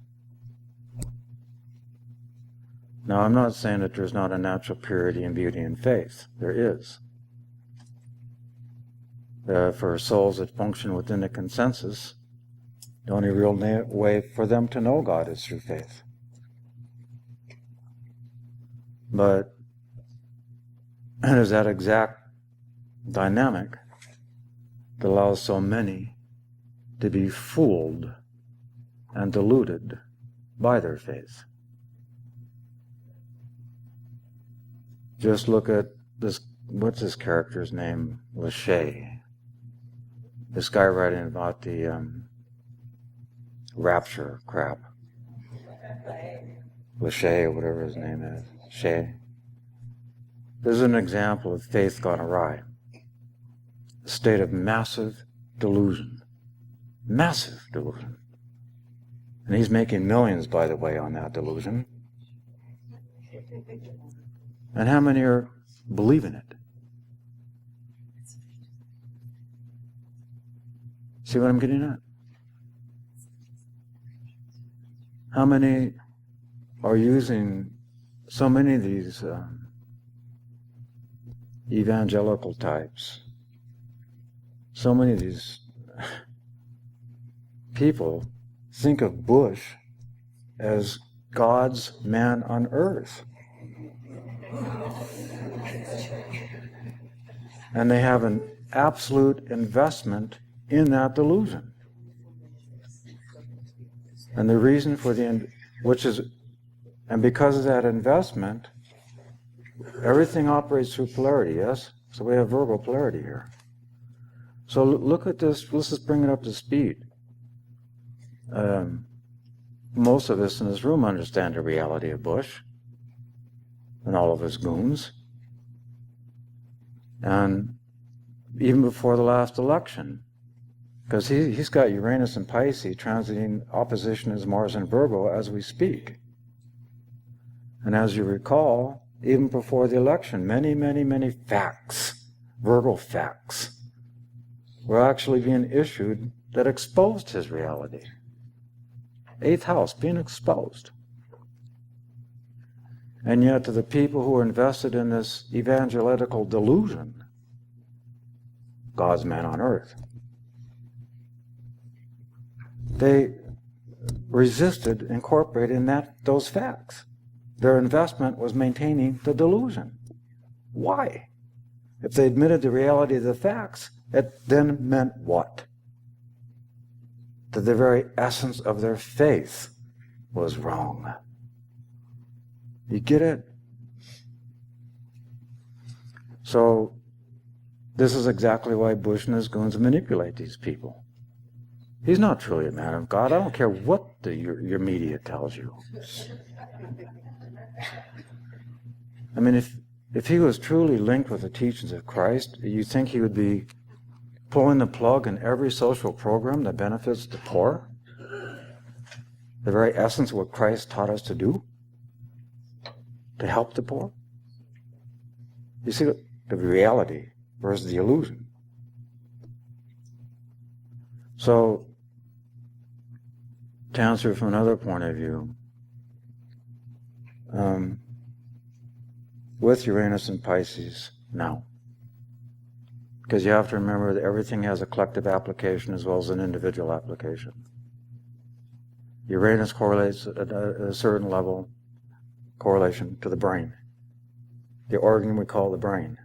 Now, I'm not saying that there's not a natural purity and beauty in faith. There is. For souls that function within the consensus, the only real way for them to know God is through faith. But there's that exact dynamic that allows so many to be fooled and deluded by their faith. Just look at this, what's this character's name? Lachey. This guy writing about the rapture crap. Lachey, or whatever his name is. Shea. This is an example of faith gone awry. A state of massive delusion. Massive delusion. And he's making millions, by the way, on that delusion. And how many are believing it? See what I'm getting at? How many are using so many of these evangelical types, so many of these people think of Bush as God's man on earth. And they have an absolute investment in that delusion. And the reason for and because of that investment, everything operates through polarity, yes? So we have Virgo polarity here. So look at this, let's just bring it up to speed. Most of us in this room understand the reality of Bush and all of his goons. And even before the last election, because he's got Uranus and Pisces transiting opposition as Mars and Virgo as we speak. And as you recall, even before the election, many facts, Virgo facts, were actually being issued that exposed his reality. 8th house being exposed. And yet to the people who are invested in this evangelical delusion, God's man on earth, they resisted incorporating those facts. Their investment was maintaining the delusion. Why? If they admitted the reality of the facts, it then meant what? That the very essence of their faith was wrong. You get it? So, this is exactly why Bush and his goons manipulate these people. He's not truly a man of God. I don't care what your media tells you. I mean, if he was truly linked with the teachings of Christ, you think he would be pulling the plug in every social program that benefits the poor? The very essence of what Christ taught us to do? To help the poor? You see the reality versus the illusion. So, to answer from another point of view, with Uranus and Pisces now, because you have to remember that everything has a collective application as well as an individual application. Uranus correlates at a certain level, correlation to the brain, the organ we call the brain.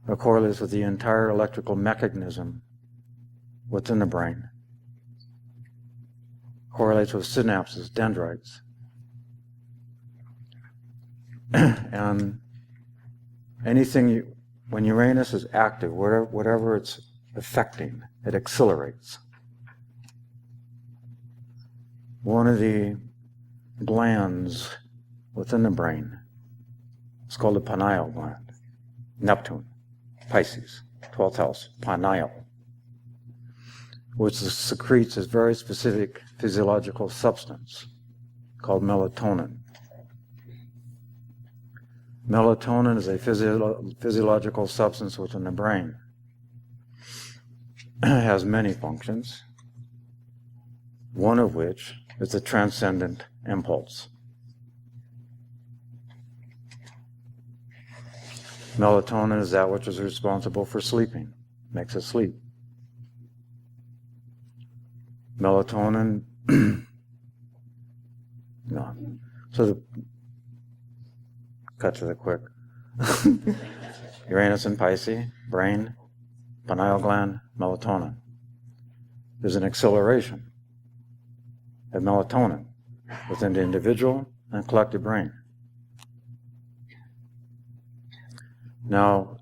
It correlates with the entire electrical mechanism within the brain. Correlates with synapses, dendrites. And anything when Uranus is active, whatever its affecting, it accelerates. One of the glands within the brain is called the pineal gland. Neptune, Pisces, 12th house, pineal, which secretes a very specific physiological substance called melatonin. Melatonin is a physiological substance within the brain. It has many functions, one of which is the transcendent impulse. Melatonin is that which is responsible for sleeping, makes us sleep. Melatonin, no. So cut to the quick. Uranus and Pisces, brain, pineal gland, melatonin. There's an acceleration of melatonin within the individual and collective brain. Now,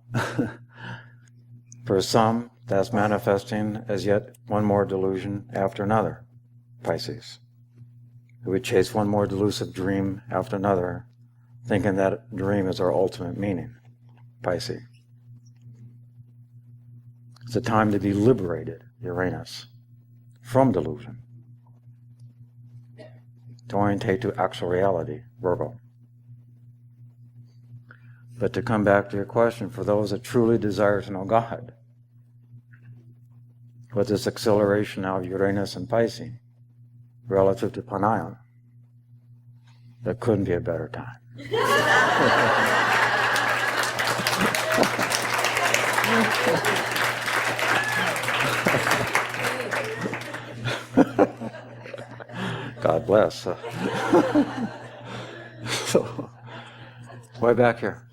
for some, that's manifesting as yet one more delusion after another, Pisces. We chase one more delusive dream after another, thinking that dream is our ultimate meaning, Pisces. It's a time to be liberated, Uranus, from delusion, to orientate to actual reality, Virgo. But to come back to your question, for those that truly desire to know God, with this acceleration now of Uranus and Pisces relative to pineal, there couldn't be a better time. God bless. So, way back here.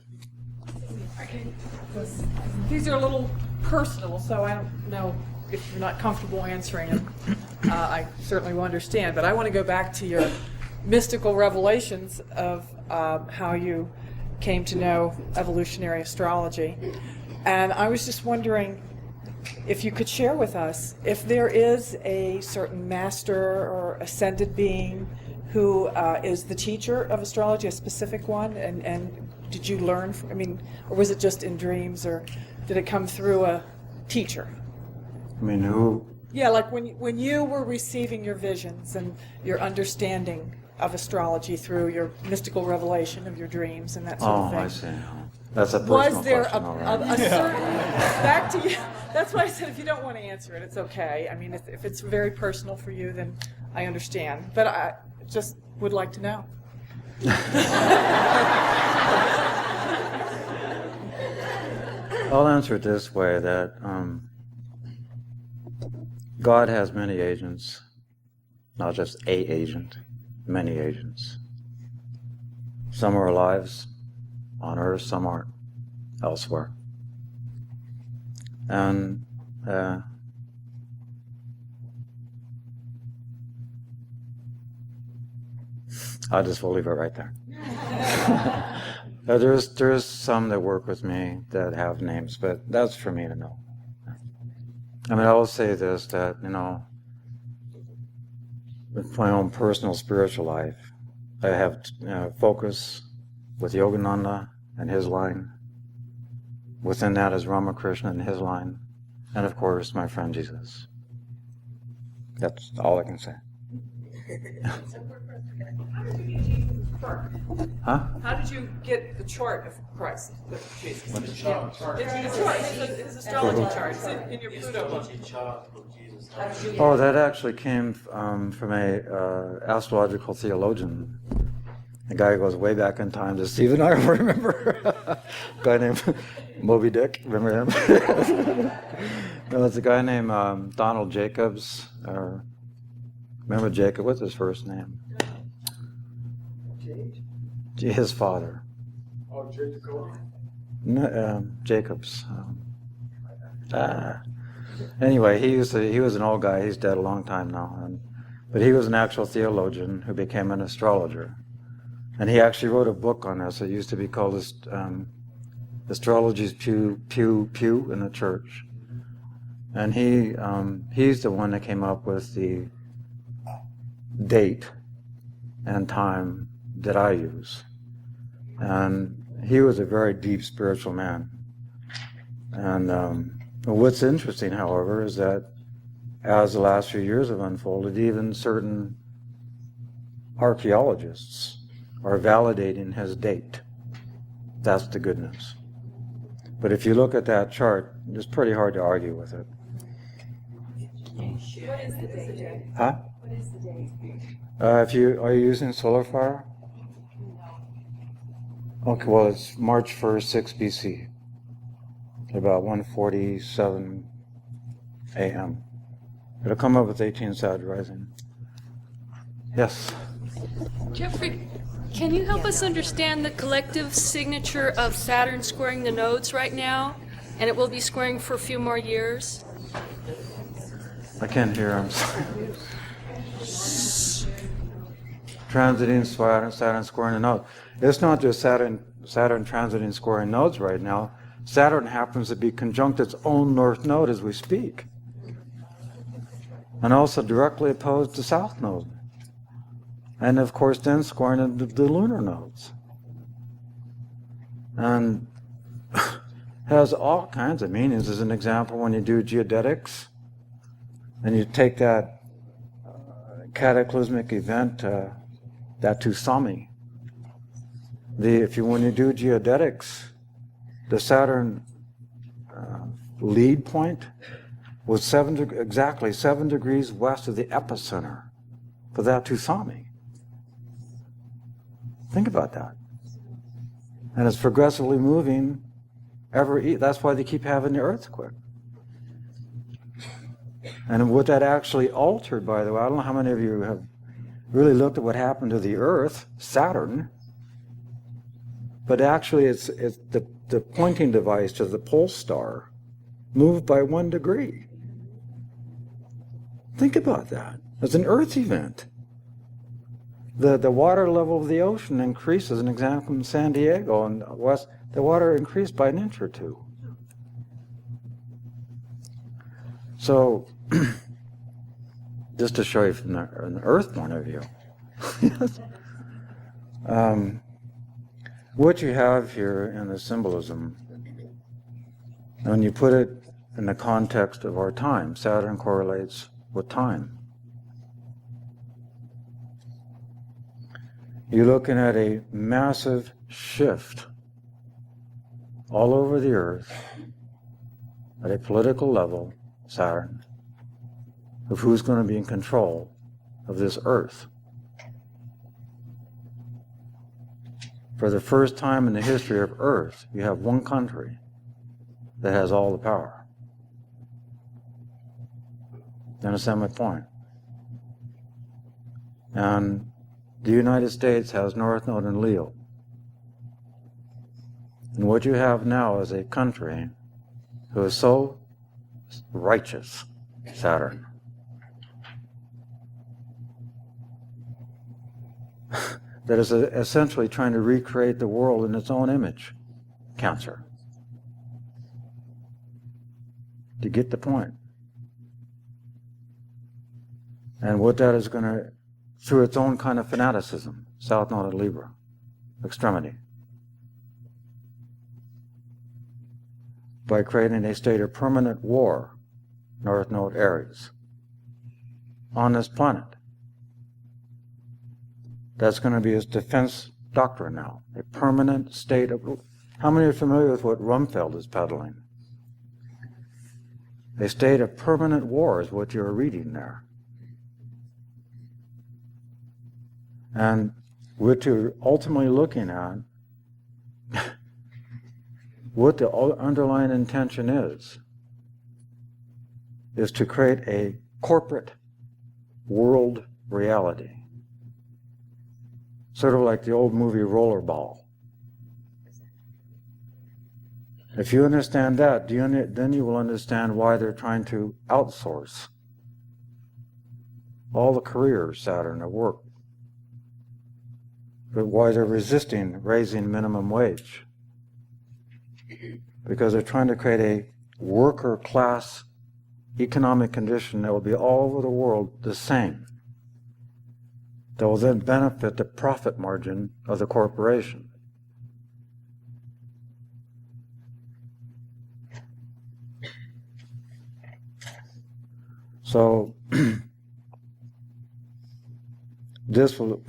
These are a little personal, so I don't know if you're not comfortable answering them. I certainly will understand, but I want to go back to your mystical revelations of how you came to know evolutionary astrology. And I was just wondering if you could share with us if there is a certain master or ascended being who is the teacher of astrology, a specific one, and did you learn, or was it just in dreams, or did it come through a teacher? I mean, who? Yeah, like when you were receiving your visions and your understanding of astrology through your mystical revelation of your dreams and that sort of thing. Oh, I see. That's a personal Was there question, all right. a certain, back to you, that's why I said if you don't want to answer it, it's okay. I mean, if it's very personal for you, then I understand. But I just would like to know. I'll answer it this way, that God has many agents, not just a agent, many agents. Some are alive on Earth, some aren't elsewhere. And I just will leave it right there. There's some that work with me that have names, but that's for me to know. I mean, I will say this, that, with my own personal spiritual life, I have focus with Yogananda and his line. Within that is Ramakrishna and his line. And of course, my friend Jesus. That's all I can say. Huh? How did you get the chart of Christ, with Jesus? What? It's the chart, his astrology chart. It's in your Pluto book. Oh, that actually came from a astrological theologian. A guy who goes way back in time to Steve and I remember. A guy named Moby Dick, remember him? No, it's a guy named Donald Jacobs. Remember Jacob? What's his first name? His father. Oh, Jacob. No, Jacobs. Anyway, he was an old guy. He's dead a long time now, but he was an actual theologian who became an astrologer, and he actually wrote a book on this. It used to be called "Astrology's Pew in the Church," And he's the one that came up with the date and time that I use. And he was a very deep spiritual man. And what's interesting, however, is that as the last few years have unfolded, even certain archaeologists are validating his date. That's the good news. But if you look at that chart, it's pretty hard to argue with it. What is the date? Huh? What is the date? Are you using solar fire? Okay, well, it's March 1st, 6 BC, about 1:47 a.m. It'll come up with 18 Sag rising. Yes? Jeffrey, can you help us understand the collective signature of Saturn squaring the nodes right now? And it will be squaring for a few more years? I can't hear, I'm sorry. Transiting Saturn squaring the nodes. It's not just Saturn transiting squaring nodes right now. Saturn happens to be conjunct its own north node as we speak. And also directly opposed to south node. And of course then squaring the lunar nodes. And has all kinds of meanings. As an example, when you do geodetics, and you take that cataclysmic event, that tsunami. When you do geodetics, the Saturn lead point was exactly 7 degrees west of the epicenter for that tsunami. Think about that. And it's progressively moving that's why they keep having the earthquake. And what that actually altered, by the way, I don't know how many of you have really looked at what happened to the Earth, Saturn, but actually it's the pointing device to the pole star moved by 1 degree. Think about that. It's an Earth event. The water level of the ocean increases. An example in San Diego and west, the water increased by 1 inch or 2. So, just to show you from an Earth point of view, what you have here in the symbolism, when you put it in the context of our time, Saturn correlates with time. You're looking at a massive shift all over the Earth at a political level, Saturn, of who's going to be in control of this Earth. For the first time in the history of Earth, you have one country that has all the power. You understand my point? And the United States has North Node and Leo. And what you have now is a country who is so righteous, Saturn, that is essentially trying to recreate the world in its own image, Cancer. Do you get the point? And what that is going to, through its own kind of fanaticism, South Node and Libra, extremity, by creating a state of permanent war, North Node Aries, on this planet. That's going to be his defense doctrine now, a permanent state of... How many are familiar with what Rumfeld is peddling? A state of permanent war is what you're reading there. And what you're ultimately looking at, what the underlying intention is to create a corporate world reality. Sort of like the old movie Rollerball. If you understand that, then you will understand why they're trying to outsource all the careers, Saturn, at work. But why they're resisting raising minimum wage. Because they're trying to create a worker class economic condition that will be all over the world the same, that will then benefit the profit margin of the corporation. So, this will,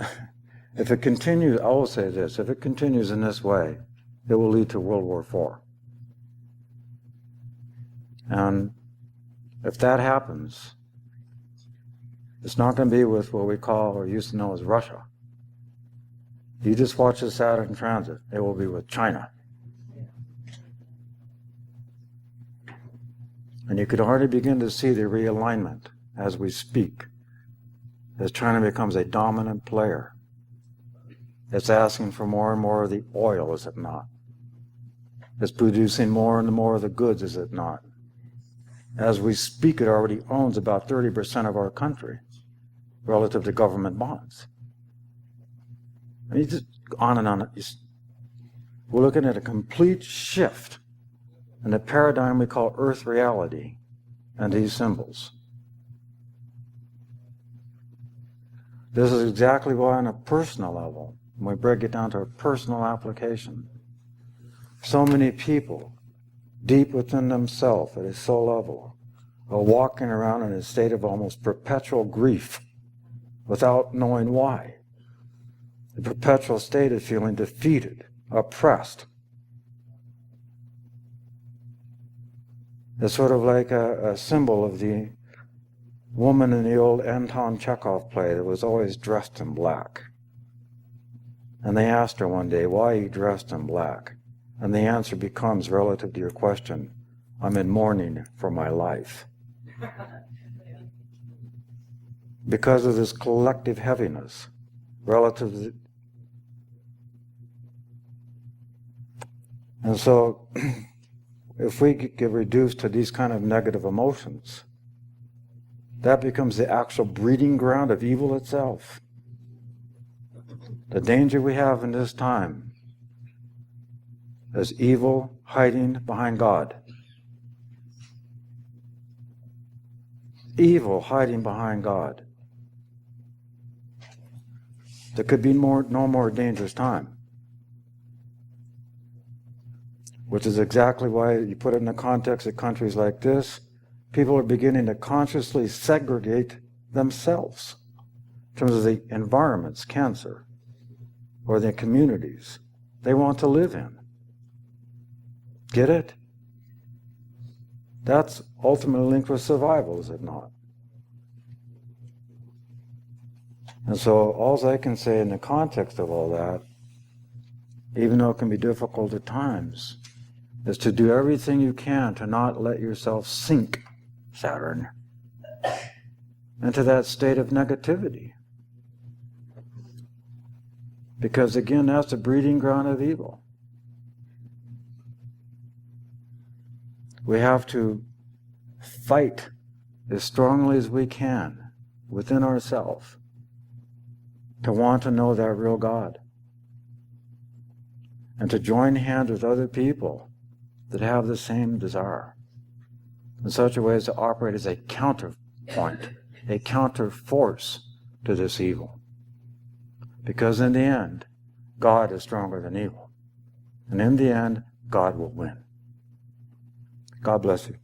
if it continues, I will say this, if it continues in this way, it will lead to World War IV. And if that happens, it's not going to be with what we call or used to know as Russia. You just watch the Saturn transit, it will be with China. And you could already begin to see the realignment as we speak, as China becomes a dominant player. It's asking for more and more of the oil, is it not? It's producing more and more of the goods, is it not? As we speak, it already owns about 30% of our country relative to government bonds. I mean, just on and on. We're looking at a complete shift in the paradigm we call Earth reality and these symbols. This is exactly why on a personal level, when we break it down to a personal application, so many people, deep within themselves at a soul level, are walking around in a state of almost perpetual grief without knowing why. The perpetual state of feeling defeated, oppressed. It's sort of like a symbol of the woman in the old Anton Chekhov play that was always dressed in black. And they asked her one day, why are you dressed in black? And the answer becomes, relative to your question, I'm in mourning for my life. Because of this collective heaviness, relative to... And so, if we get reduced to these kind of negative emotions, that becomes the actual breeding ground of evil itself. The danger we have in this time is evil hiding behind God. Evil hiding behind God. There could be no more dangerous time. Which is exactly why you put it in the context of countries like this, people are beginning to consciously segregate themselves in terms of the environments, cancer, or the communities they want to live in. Get it? That's ultimately linked with survival, is it not? And so all I can say in the context of all that, even though it can be difficult at times, is to do everything you can to not let yourself sink, Saturn, into that state of negativity. Because again, that's the breeding ground of evil. We have to fight as strongly as we can within ourselves to want to know that real God. And to join hands with other people that have the same desire in such a way as to operate as a counterpoint, a counter force to this evil. Because in the end, God is stronger than evil. And in the end, God will win. God bless you.